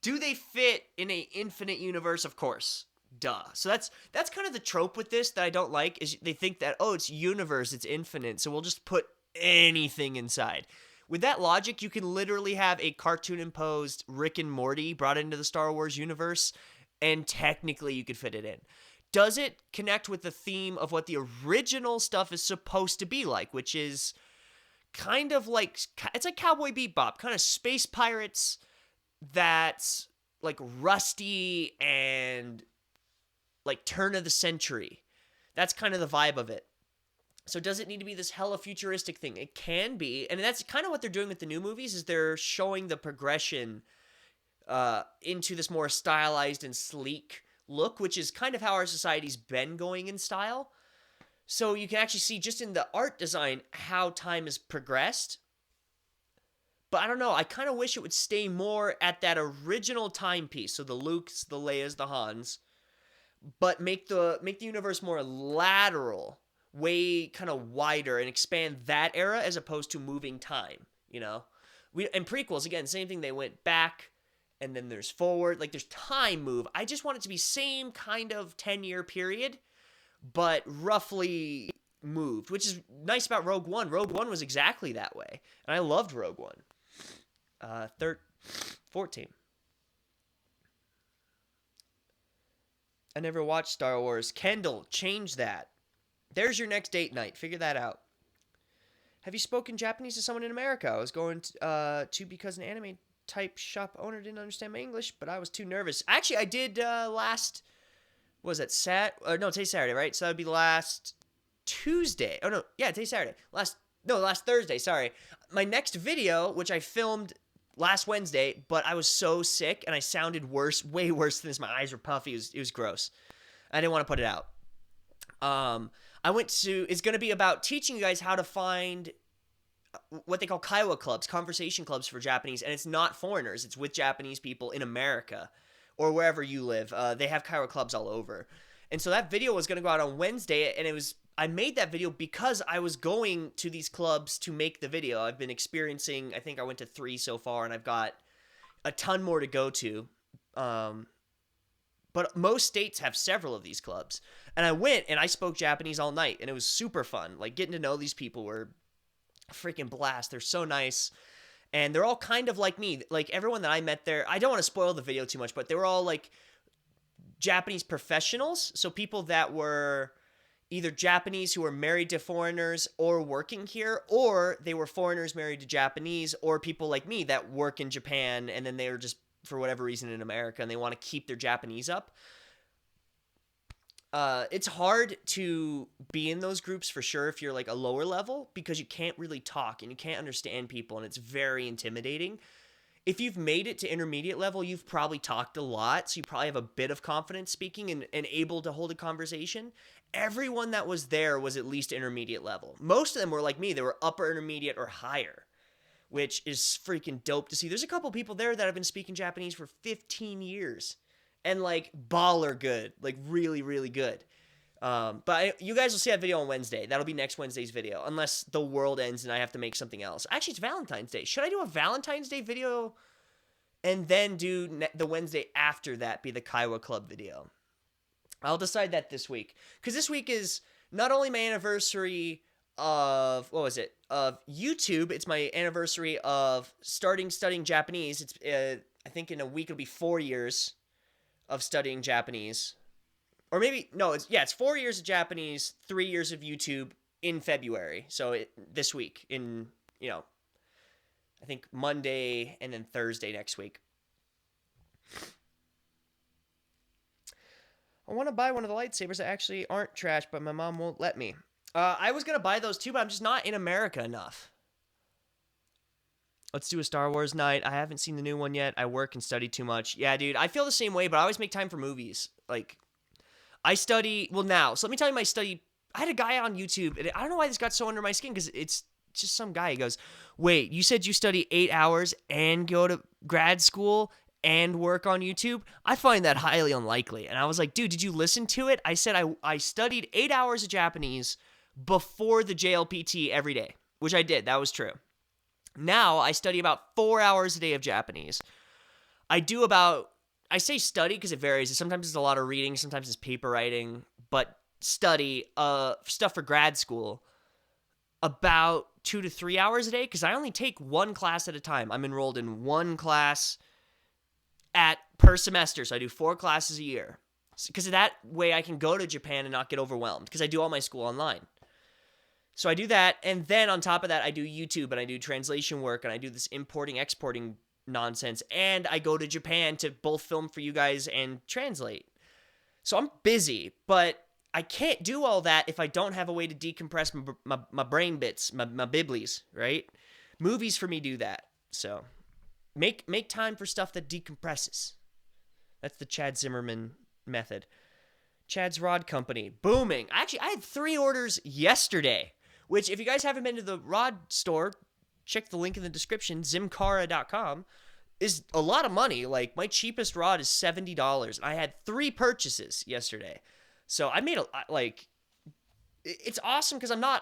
do they fit in an infinite universe? Of course. Duh. So that's kind of the trope with this that I don't like, is they think that, oh, it's universe, it's infinite, so we'll just put anything inside. With that logic, you can literally have a cartoon-imposed Rick and Morty brought into the Star Wars universe, and technically you could fit it in. Does it connect with the theme of what the original stuff is supposed to be like, which is kind of like, it's like Cowboy Bebop, kind of space pirates that's like rusty and like turn of the century. That's kind of the vibe of it. So does it need to be this hella futuristic thing? It can be, and that's kind of what they're doing with the new movies, is they're showing the progression into this more stylized and sleek look, which is kind of how our society's been going in style. So you can actually see just in the art design how time has progressed. But I don't know, I kind of wish it would stay more at that original timepiece. So the Lukes, the Leias, the Hans, but make the universe more lateral, way kind of wider, and expand that era as opposed to moving time, you know? And prequels, again, same thing, they went back and then there's forward, like there's time move. I just want it to be same kind of 10-year period, but roughly moved, which is nice about Rogue One. Rogue One was exactly that way, and I loved Rogue One. 14. I never watched Star Wars. Kendall, change that. There's your next date night. Figure that out. Have you spoken Japanese to someone in America? I was going to because an anime type shop owner didn't understand my English, but I was too nervous. Actually, I did last... Was it no, today's Saturday, right? So that would be last Tuesday. Oh, no. Yeah, today's Saturday. Last Thursday, sorry. My next video, which I filmed last Wednesday, but I was so sick and I sounded worse, way worse than this. My eyes were puffy. It was gross. I didn't want to put it out. It's going to be about teaching you guys how to find what they call Kaiwa clubs, conversation clubs for Japanese, and it's not foreigners. It's with Japanese people in America or wherever you live. They have Kaiwa clubs all over. And so that video was going to go out on Wednesday, and I made that video because I was going to these clubs to make the video. I've been experiencing, I think I went to 3 so far, and I've got a ton more to go to. But most states have several of these clubs. And I went, and I spoke Japanese all night, and it was super fun. Like, getting to know these people were a freaking blast. They're so nice. And they're all kind of like me. Like, everyone that I met there, I don't want to spoil the video too much, but they were all, like, Japanese professionals. So people that were either Japanese who were married to foreigners or working here, or they were foreigners married to Japanese, or people like me that work in Japan, and then they were just, for whatever reason, in America, and they want to keep their Japanese up. It's hard to be in those groups for sure if you're like a lower level, because you can't really talk and you can't understand people, and it's very intimidating. If you've made it to intermediate level, you've probably talked a lot, so you probably have a bit of confidence speaking and able to hold a conversation. Everyone that was there was at least intermediate level. Most of them were like me. They were upper intermediate or higher, which is freaking dope to see. There's a couple people there that have been speaking Japanese for 15 years and like baller good, like really, really good. You guys will see that video on Wednesday. That'll be next Wednesday's video, unless the world ends and I have to make something else. Actually, it's Valentine's Day. Should I do a Valentine's Day video and then do the Wednesday after that be the Kaiwa Club video? I'll decide that this week, because this week is not only my anniversary of, of YouTube, it's my anniversary of studying Japanese. It's, I think in a week it'll be 4 years of studying Japanese. Or maybe, no, it's 4 years of Japanese, 3 years of YouTube in February. So this week, I think Monday and then Thursday next week. I want to buy one of the lightsabers that actually aren't trash, but my mom won't let me. I was going to buy those too, but I'm just not in America enough. Let's do a Star Wars night. I haven't seen the new one yet. I work and study too much. Yeah, dude, I feel the same way, but I always make time for movies. Like, I study, so let me tell you my study. I had a guy on YouTube, and I don't know why this got so under my skin, because it's just some guy. He goes, wait, you said you study 8 hours and go to grad school and work on YouTube? I find that highly unlikely. And I was like, dude, did you listen to it? I said I studied 8 hours of Japanese before the JLPT every day, which I did. That was true. Now I study about 4 hours a day of Japanese. I say study because it varies. Sometimes it's a lot of reading, sometimes it's paper writing, but study stuff for grad school about 2 to 3 hours a day, because I only take one class at a time. I'm enrolled in one class per semester, so I do 4 classes a year, because that way I can go to Japan and not get overwhelmed, because I do all my school online. So I do that, and then on top of that, I do YouTube, and I do translation work, and I do this importing, exporting nonsense, and I go to Japan to both film for you guys and translate. So I'm busy, but I can't do all that if I don't have a way to decompress my brain bits, my biblies, right? Movies for me do that. So make time for stuff that decompresses. That's the Chad Zimmerman method. Chad's Rod Company, booming. Actually, I had 3 orders yesterday, which if you guys haven't been to the rod store, check the link in the description, zimcara.com, is a lot of money. Like, my cheapest rod is $70, and I had 3 purchases yesterday. So I made it's awesome because I'm not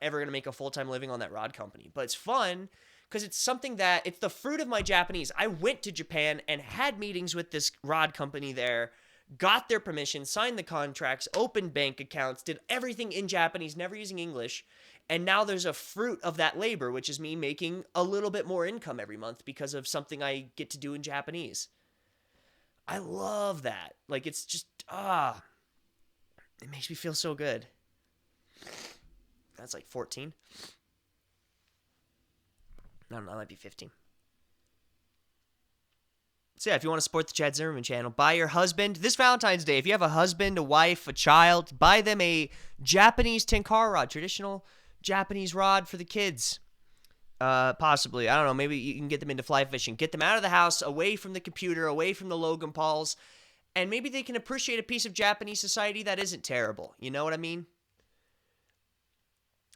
ever going to make a full-time living on that rod company, but it's fun because it's something it's the fruit of my Japanese. I went to Japan and had meetings with this rod company there, got their permission, signed the contracts, opened bank accounts, did everything in Japanese, never using English. And now there's a fruit of that labor, which is me making a little bit more income every month because of something I get to do in Japanese. I love that. Like, it's just, it makes me feel so good. That's like 14. I don't know, that might be 15. So yeah, if you want to support the Chad Zimmerman channel, buy your husband, this Valentine's Day, if you have a husband, a wife, a child, buy them a Japanese tenkara rod, traditional Japanese rod for the kids. Possibly. I don't know, maybe you can get them into fly fishing. Get them out of the house, away from the computer, away from the Logan Pauls, and maybe they can appreciate a piece of Japanese society that isn't terrible. You know what I mean?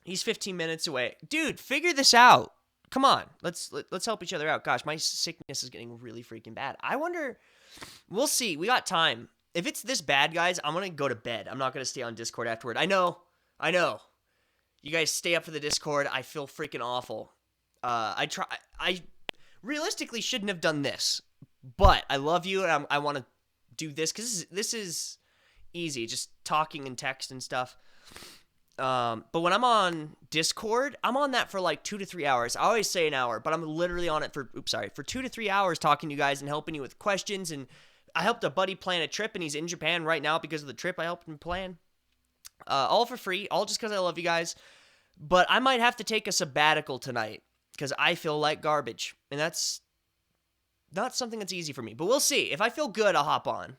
He's 15 minutes away. Dude, figure this out. Come on, let's help each other out. Gosh, my sickness is getting really freaking bad. I wonder, we'll see. We got time. If it's this bad, guys, I'm going to go to bed. I'm not going to stay on Discord afterward. I know. You guys stay up for the Discord. I feel freaking awful. I realistically shouldn't have done this, but I love you and I want to do this because this is easy, just talking and text and stuff. But when I'm on Discord, I'm on that for like 2 to 3 hours. I always say an hour, but I'm literally on it for 2 to 3 hours talking to you guys and helping you with questions. And I helped a buddy plan a trip, and he's in Japan right now because of the trip I helped him plan. All for free, all just because I love you guys. But I might have to take a sabbatical tonight because I feel like garbage. And that's not something that's easy for me. But we'll see. If I feel good, I'll hop on.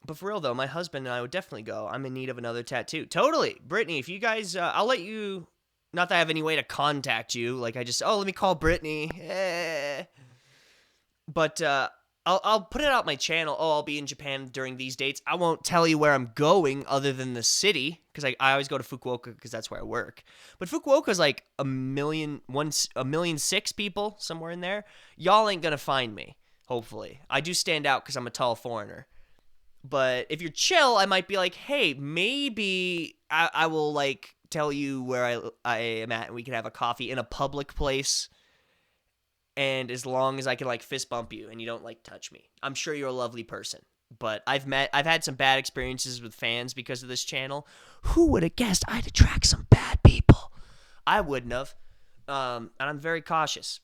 But for real, though, my husband and I would definitely go. I'm in need of another tattoo. Totally. Brittany, if you guys, I'll let you, not that I have any way to contact you. Like, let me call Brittany. But I'll put it out my channel. I'll be in Japan during these dates. I won't tell you where I'm going other than the city, because I always go to Fukuoka because that's where I work. But Fukuoka's like 1,000,006 people, somewhere in there. Y'all ain't going to find me, hopefully. I do stand out because I'm a tall foreigner. But if you're chill, I might be like, hey, maybe I will, like, tell you where I am at, and we can have a coffee in a public place. And as long as I can, like, fist bump you and you don't, like, touch me. I'm sure you're a lovely person. But I've had some bad experiences with fans because of this channel. Who would have guessed I'd attract some bad people? I wouldn't have. And I'm very cautious.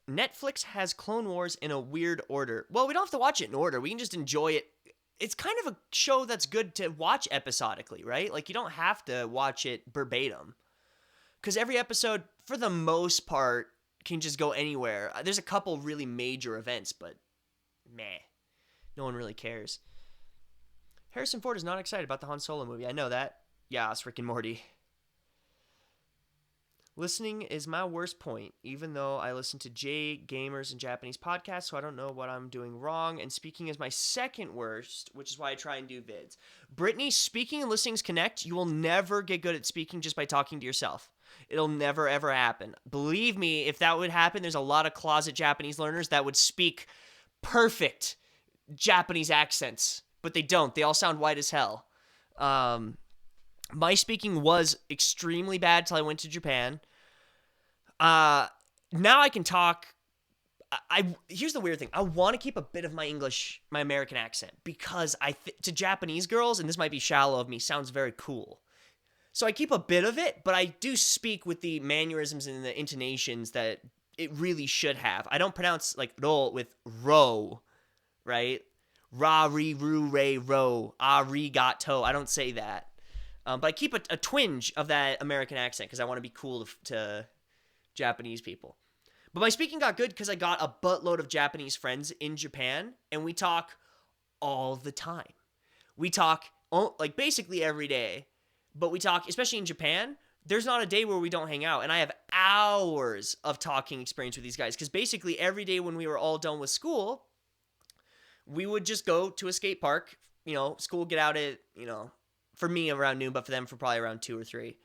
Netflix has Clone Wars in a weird order. Well, we don't have to watch it in order. We can just enjoy it. It's kind of a show that's good to watch episodically, right? Like, you don't have to watch it verbatim. Because every episode, for the most part, can just go anywhere. There's a couple really major events, but meh. No one really cares. Harrison Ford is not excited about the Han Solo movie. I know that. Yeah, it's Rick and Morty. Listening is my worst point, even though I listen to gamers and Japanese podcasts, so I don't know what I'm doing wrong. And speaking is my second worst, which is why I try and do vids. Brittany, speaking and listenings connect. You will never get good at speaking just by talking to yourself. It'll never, ever happen. Believe me, if that would happen, there's a lot of closet Japanese learners that would speak perfect Japanese accents, but they don't. They all sound white as hell. My speaking was extremely bad till I went to Japan. Now I can talk. Here's the weird thing. I want to keep a bit of my English, my American accent, because to Japanese girls, and this might be shallow of me, sounds very cool. So I keep a bit of it, but I do speak with the mannerisms and the intonations that it really should have. I don't pronounce like ro with ro, right? Ra, ri, ru, re, ro, arigato. I don't say that. But I keep a twinge of that American accent because I want to be cool to Japanese people. But my speaking got good because I got a buttload of Japanese friends in Japan, and we talk all the time. We talk like basically every day, but we talk, especially in Japan, there's not a day where we don't hang out. And I have hours of talking experience with these guys because basically every day when we were all done with school, we would just go to a skate park. School would get out at, for me around noon, but for them for probably around 2 or 3.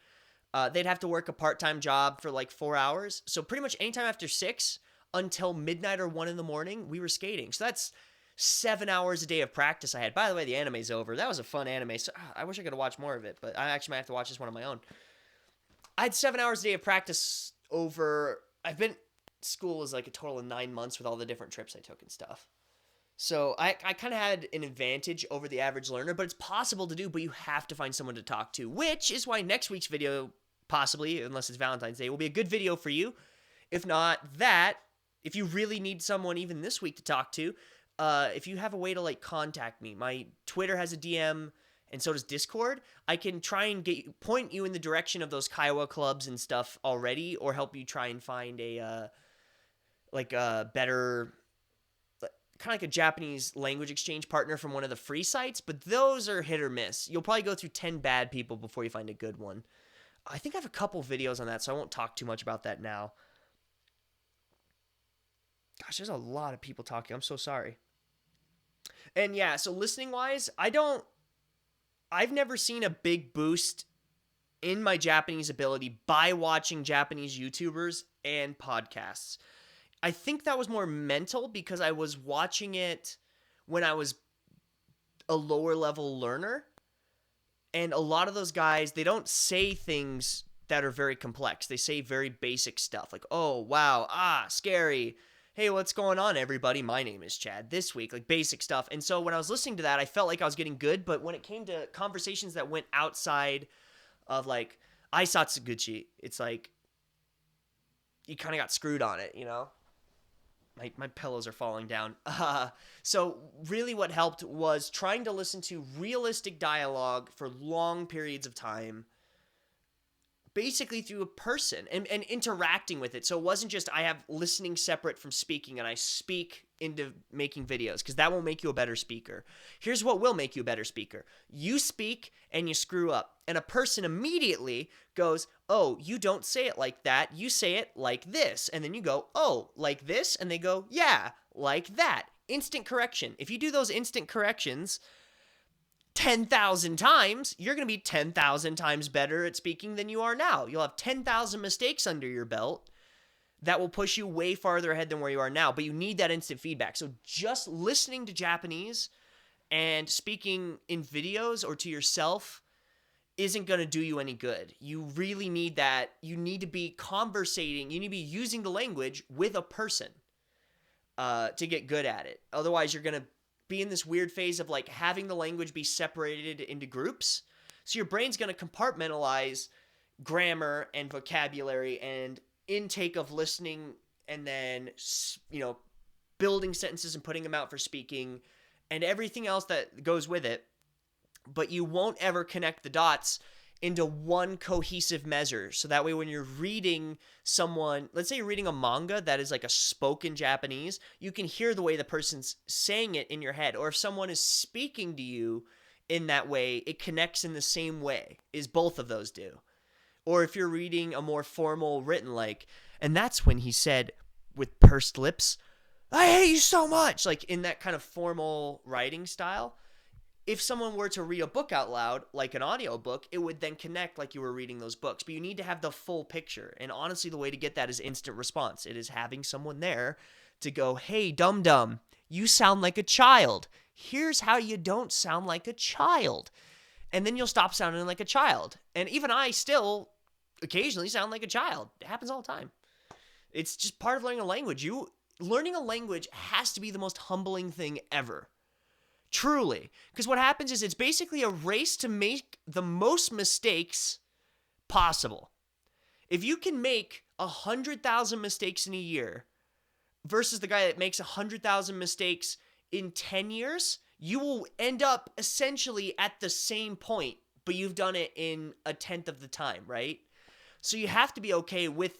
They'd have to work a part-time job for like 4 hours. So pretty much anytime after 6 until midnight or 1 in the morning, we were skating. So that's 7 hours a day of practice I had. By the way, the anime's over. That was a fun anime. So I wish I could have watched more of it, but I actually might have to watch this one on my own. I had 7 hours a day of practice over. I've been school is like a total of 9 months with all the different trips I took and stuff. So I kind of had an advantage over the average learner, but it's possible to do, but you have to find someone to talk to, which is why next week's video, possibly, unless it's Valentine's Day, will be a good video for you. If not that, if you really need someone even this week to talk to, if you have a way to like contact me, my Twitter has a DM and so does Discord. I can try and point you in the direction of those Kiowa clubs and stuff already, or help you try and find a better, kind of like a Japanese language exchange partner from one of the free sites, but those are hit or miss. You'll probably go through 10 bad people before you find a good one. I think I have a couple videos on that, so I won't talk too much about that now. Gosh, there's a lot of people talking. I'm so sorry. And yeah, so listening-wise, I've never seen a big boost in my Japanese ability by watching Japanese YouTubers and podcasts. I think that was more mental because I was watching it when I was a lower level learner. And a lot of those guys, they don't say things that are very complex. They say very basic stuff like, oh, wow, scary. Hey, what's going on, everybody? My name is Chad. This week, like basic stuff. And so when I was listening to that, I felt like I was getting good. But when it came to conversations that went outside of like Aisatsuguchi, it's like you kind of got screwed on it, My pillows are falling down. So really what helped was trying to listen to realistic dialogue for long periods of time, basically through a person and interacting with it. So it wasn't just I have listening separate from speaking and I speak into making videos, because that won't make you a better speaker. Here's what will make you a better speaker. You speak and you screw up, and a person immediately goes, oh, you don't say it like that, you say it like this. And then you go, oh, like this? And they go, yeah, like that. Instant correction. If you do those instant corrections 10,000 times, you're going to be 10,000 times better at speaking than you are now. You'll have 10,000 mistakes under your belt that will push you way farther ahead than where you are now, but you need that instant feedback. So just listening to Japanese and speaking in videos or to yourself isn't going to do you any good. You really need that. You need to be conversating. You need to be using the language with a person to get good at it. Otherwise, you're going to be in this weird phase of like having the language be separated into groups. So your brain's going to compartmentalize grammar and vocabulary and intake of listening, and then, building sentences and putting them out for speaking and everything else that goes with it. But you won't ever connect the dots into one cohesive measure. So that way, when you're reading someone, let's say you're reading a manga that is like a spoken Japanese, you can hear the way the person's saying it in your head. Or if someone is speaking to you in that way, it connects in the same way as both of those do. Or if you're reading a more formal written, like, and that's when he said with pursed lips, I hate you so much, like in that kind of formal writing style. If someone were to read a book out loud, like an audiobook, it would then connect like you were reading those books. But you need to have the full picture. And honestly, the way to get that is instant response. It is having someone there to go, hey, dum-dum, you sound like a child. Here's how you don't sound like a child. And then you'll stop sounding like a child. And even I still occasionally sound like a child. It happens all the time. It's just part of learning a language. Learning a language has to be the most humbling thing ever. Truly. Because what happens is it's basically a race to make the most mistakes possible. If you can make 100,000 mistakes in a year versus the guy that makes 100,000 mistakes in 10 years, you will end up essentially at the same point, but you've done it in a tenth of the time, right? So you have to be okay with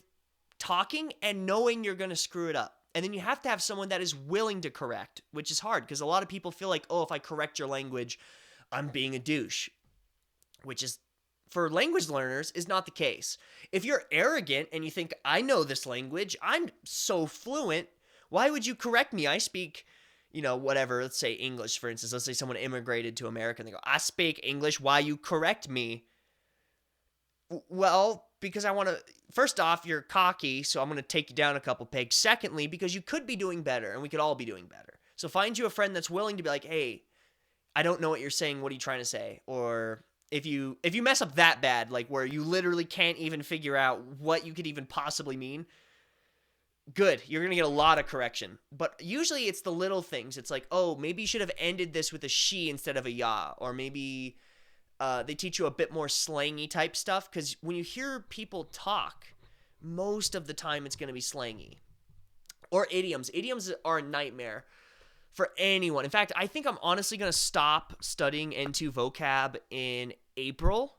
talking and knowing you're going to screw it up. And then you have to have someone that is willing to correct, which is hard because a lot of people feel like, oh, if I correct your language, I'm being a douche, which is, for language learners, is not the case. If you're arrogant and you think, I know this language, I'm so fluent, why would you correct me? I speak, whatever, let's say English, for instance. Let's say someone immigrated to America and they go, I speak English, why you correct me? Well, because I want to, first off, you're cocky, so I'm going to take you down a couple pegs. Secondly, because you could be doing better, and we could all be doing better. So find you a friend that's willing to be like, hey, I don't know what you're saying, what are you trying to say? Or if you mess up that bad, like where you literally can't even figure out what you could even possibly mean, good, you're going to get a lot of correction. But usually it's the little things. It's like, oh, maybe you should have ended this with a she instead of a ya, or maybe they teach you a bit more slangy type stuff, because when you hear people talk, most of the time it's going to be slangy. Or idioms. Idioms are a nightmare for anyone. In fact, I think I'm honestly going to stop studying N2 vocab in April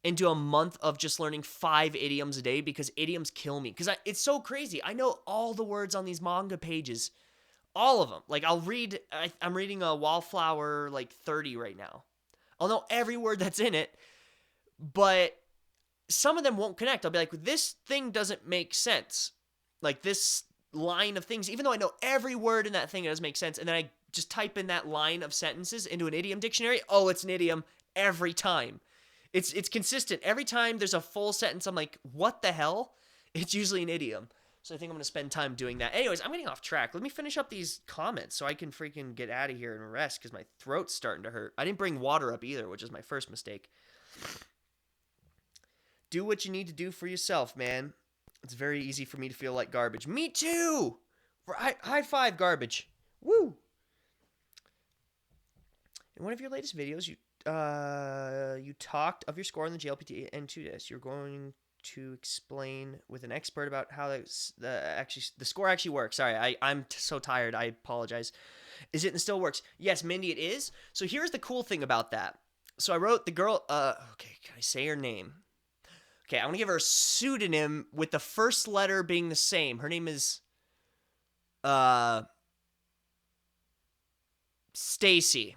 and do a month of just learning 5 idioms a day, because idioms kill me. Because it's so crazy. I know all the words on these manga pages. All of them. Like, I'm reading a Wallflower, 30 right now. I'll know every word that's in it, but some of them won't connect. I'll be like, this thing doesn't make sense. Like, this line of things, even though I know every word in that thing, it doesn't make sense. And then I just type in that line of sentences into an idiom dictionary. Oh, it's an idiom every time. It's consistent. Every time there's a full sentence, I'm like, what the hell? It's usually an idiom. So I think I'm going to spend time doing that. Anyways, I'm getting off track. Let me finish up these comments so I can freaking get out of here and rest, because my throat's starting to hurt. I didn't bring water up either, which is my first mistake. Do what you need to do for yourself, man. It's very easy for me to feel like garbage. Me too! High five, garbage. Woo! In one of your latest videos, you talked of your score on the JLPT N2 test. You're going to explain with an expert about how the score actually works. Sorry, I'm so tired. I apologize. Is it and still works? Yes, Mindy, it is. So here's the cool thing about that. So I wrote the girl. Okay, can I say her name? Okay, I'm gonna give her a pseudonym with the first letter being the same. Her name is Stacy.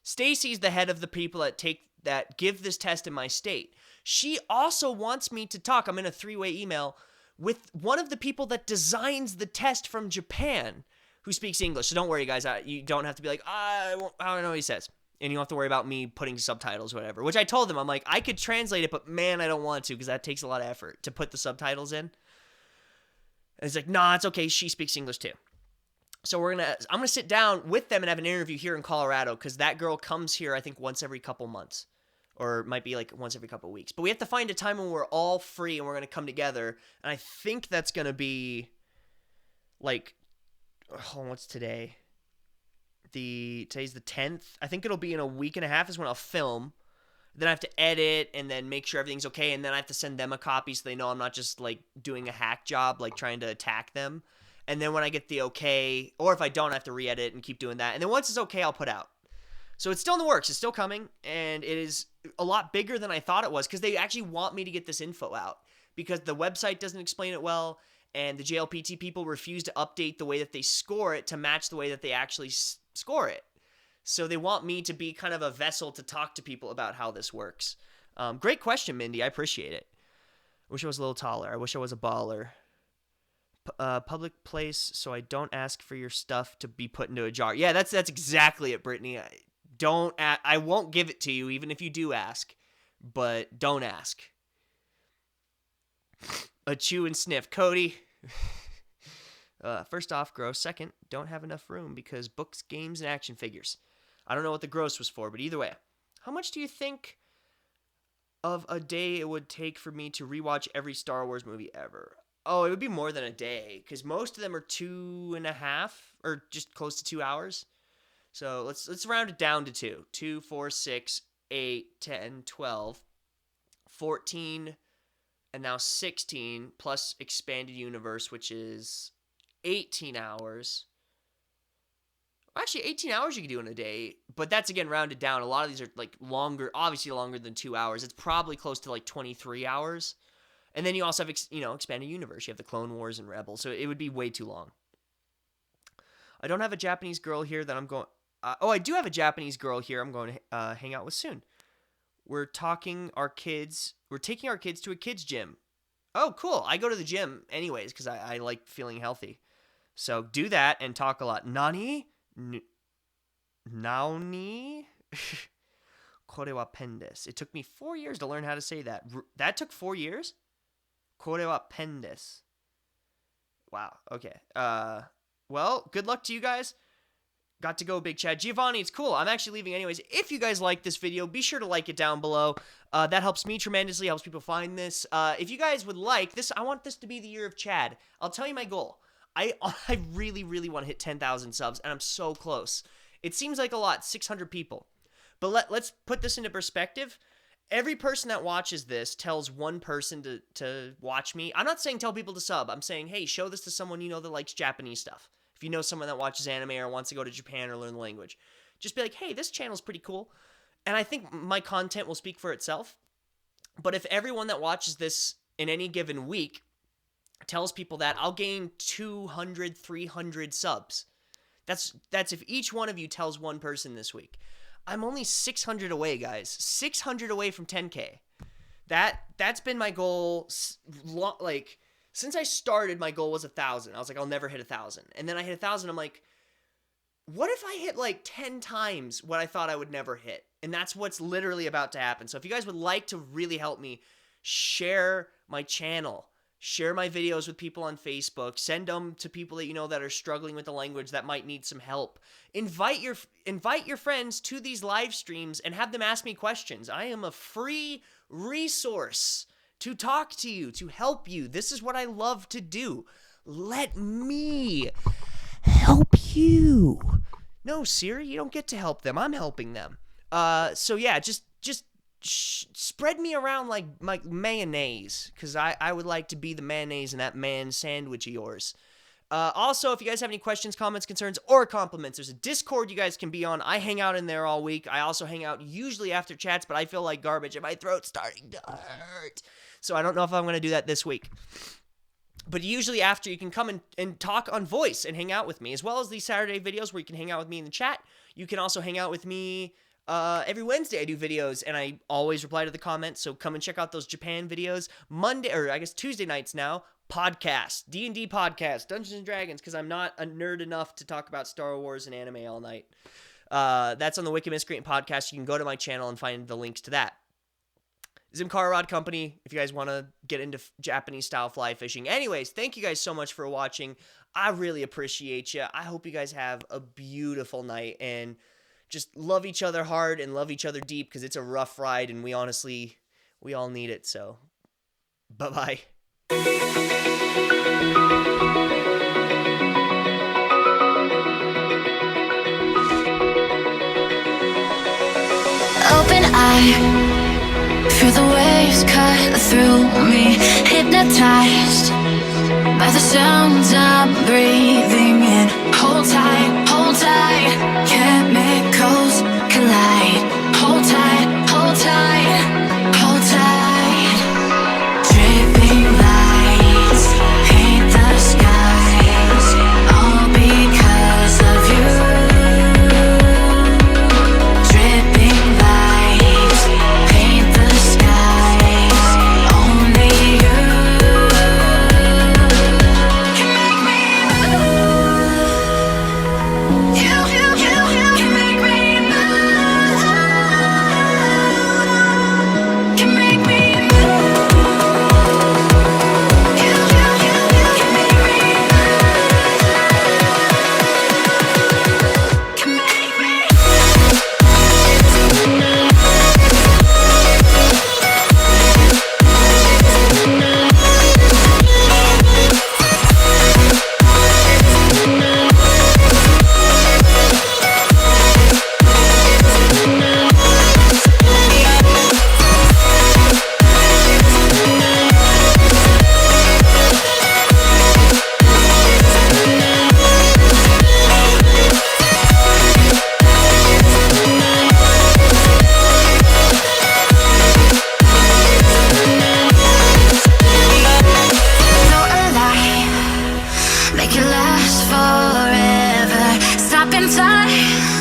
Stacy's the head of the people that give this test in my state. She also wants me to talk. I'm in a 3-way email with one of the people that designs the test from Japan, who speaks English. So don't worry, guys. You don't have to be like, I don't know what he says. And you don't have to worry about me putting subtitles or whatever. Which I told them, I'm like, I could translate it, but man, I don't want to, because that takes a lot of effort to put the subtitles in. And he's like, nah, it's okay. She speaks English too. So I'm gonna sit down with them and have an interview here in Colorado, because that girl comes here, I think, once every couple months. Or it might be like once every couple weeks. But we have to find a time when we're all free and we're going to come together. And I think that's going to be like, what's today? Today's the 10th. I think it'll be in a week and a half is when I'll film. Then I have to edit and then make sure everything's okay. And then I have to send them a copy so they know I'm not just like doing a hack job, like trying to attack them. And then when I get the okay, or if I don't, I have to re-edit and keep doing that. And then once it's okay, I'll put out. So it's still in the works. It's still coming, and it is a lot bigger than I thought it was, because they actually want me to get this info out, because the website doesn't explain it well, and the JLPT people refuse to update the way that they score it to match the way that they actually score it. So they want me to be kind of a vessel to talk to people about how this works. Great question, Mindy. I appreciate it. I wish I was a little taller. I wish I was a baller. Public place, so I don't ask for your stuff to be put into a jar. Yeah, that's exactly it, Brittany. I won't give it to you, even if you do ask, but don't ask. A chew and sniff. Cody. First off, gross. Second, don't have enough room because books, games, and action figures. I don't know what the gross was for, but either way. How much do you think of a day it would take for me to rewatch every Star Wars movie ever? Oh, it would be more than a day, because most of them are 2.5, or just close to 2 hours. So let's round it down to 2. 2, 4, 6, 8, 10, 12, 14, and now 16, plus Expanded Universe, which is 18 hours. Actually, 18 hours you could do in a day, but that's, again, rounded down. A lot of these are, like, longer, obviously longer than 2 hours. It's probably close to, like, 23 hours. And then you also have, expanded universe. You have the Clone Wars and Rebels, so it would be way too long. I don't have a Japanese girl here that I'm going... I do have a Japanese girl here I'm going to hang out with soon. We're taking our kids to a kids gym. Oh, cool. I go to the gym anyways because I like feeling healthy. So do that and talk a lot. Nani? Naoni? Kore wa pen desu. It took me 4 years to learn how to say that. That took 4 years? Kore wa pen desu. Wow. Okay. Well, good luck to you guys. Got to go, Big Chad. Giovanni, it's cool. I'm actually leaving anyways. If you guys like this video, be sure to like it down below. That helps me tremendously, helps people find this. If you guys would like this, I want this to be the year of Chad. I'll tell you my goal. I really, really want to hit 10,000 subs, and I'm so close. It seems like a lot, 600 people. But let's put this into perspective. Every person that watches this tells one person to watch me. I'm not saying tell people to sub. I'm saying, hey, show this to someone you know that likes Japanese stuff. If you know someone that watches anime or wants to go to Japan or learn the language, just be like, hey, this channel's pretty cool. And I think my content will speak for itself. But if everyone that watches this in any given week tells people that, I'll gain 200, 300 subs. That's if each one of you tells one person this week. I'm only 600 away, guys. 600 away from 10K. That's been my goal, like... Since I started, my goal was 1,000. I was like, I'll never hit 1,000. And then I hit 1,000. I'm like, what if I hit like 10 times what I thought I would never hit? And that's what's literally about to happen. So if you guys would like to really help me, share my channel. Share my videos with people on Facebook. Send them to people that you know that are struggling with the language that might need some help. Invite your friends to these live streams and have them ask me questions. I am a free resource to talk to you, to help you. This is what I love to do. Let me help you. No, Siri, you don't get to help them. I'm helping them. So yeah, just spread me around like mayonnaise, because I would like to be the mayonnaise in that man sandwich of yours. Also, if you guys have any questions, comments, concerns, or compliments, there's a Discord you guys can be on. I hang out in there all week. I also hang out usually after chats, but I feel like garbage and my throat's starting to hurt. So I don't know if I'm going to do that this week. But usually after, you can come and talk on voice and hang out with me, as well as these Saturday videos where you can hang out with me in the chat. You can also hang out with me every Wednesday. I do videos, and I always reply to the comments, so come and check out those Japan videos. Monday, or I guess Tuesday nights now, podcast, D&D podcast, Dungeons & Dragons, because I'm not a nerd enough to talk about Star Wars and anime all night. That's on the Wicked Miscreant podcast. You can go to my channel and find the links to that. Zimcar Rod Company, if you guys want to get into Japanese-style fly fishing. Anyways, thank you guys so much for watching. I really appreciate you. I hope you guys have a beautiful night, and just love each other hard and love each other deep, because it's a rough ride, and we all need it. So, bye-bye. Open eye, feel the waves cut through me, hypnotized by the sounds I'm breathing in. Hold tight, chemicals collide. Hold tight, hold tight, hold tight. Dripping lights paint the skies, all because of you. Dripping lights paint the skies, only you can make me move. I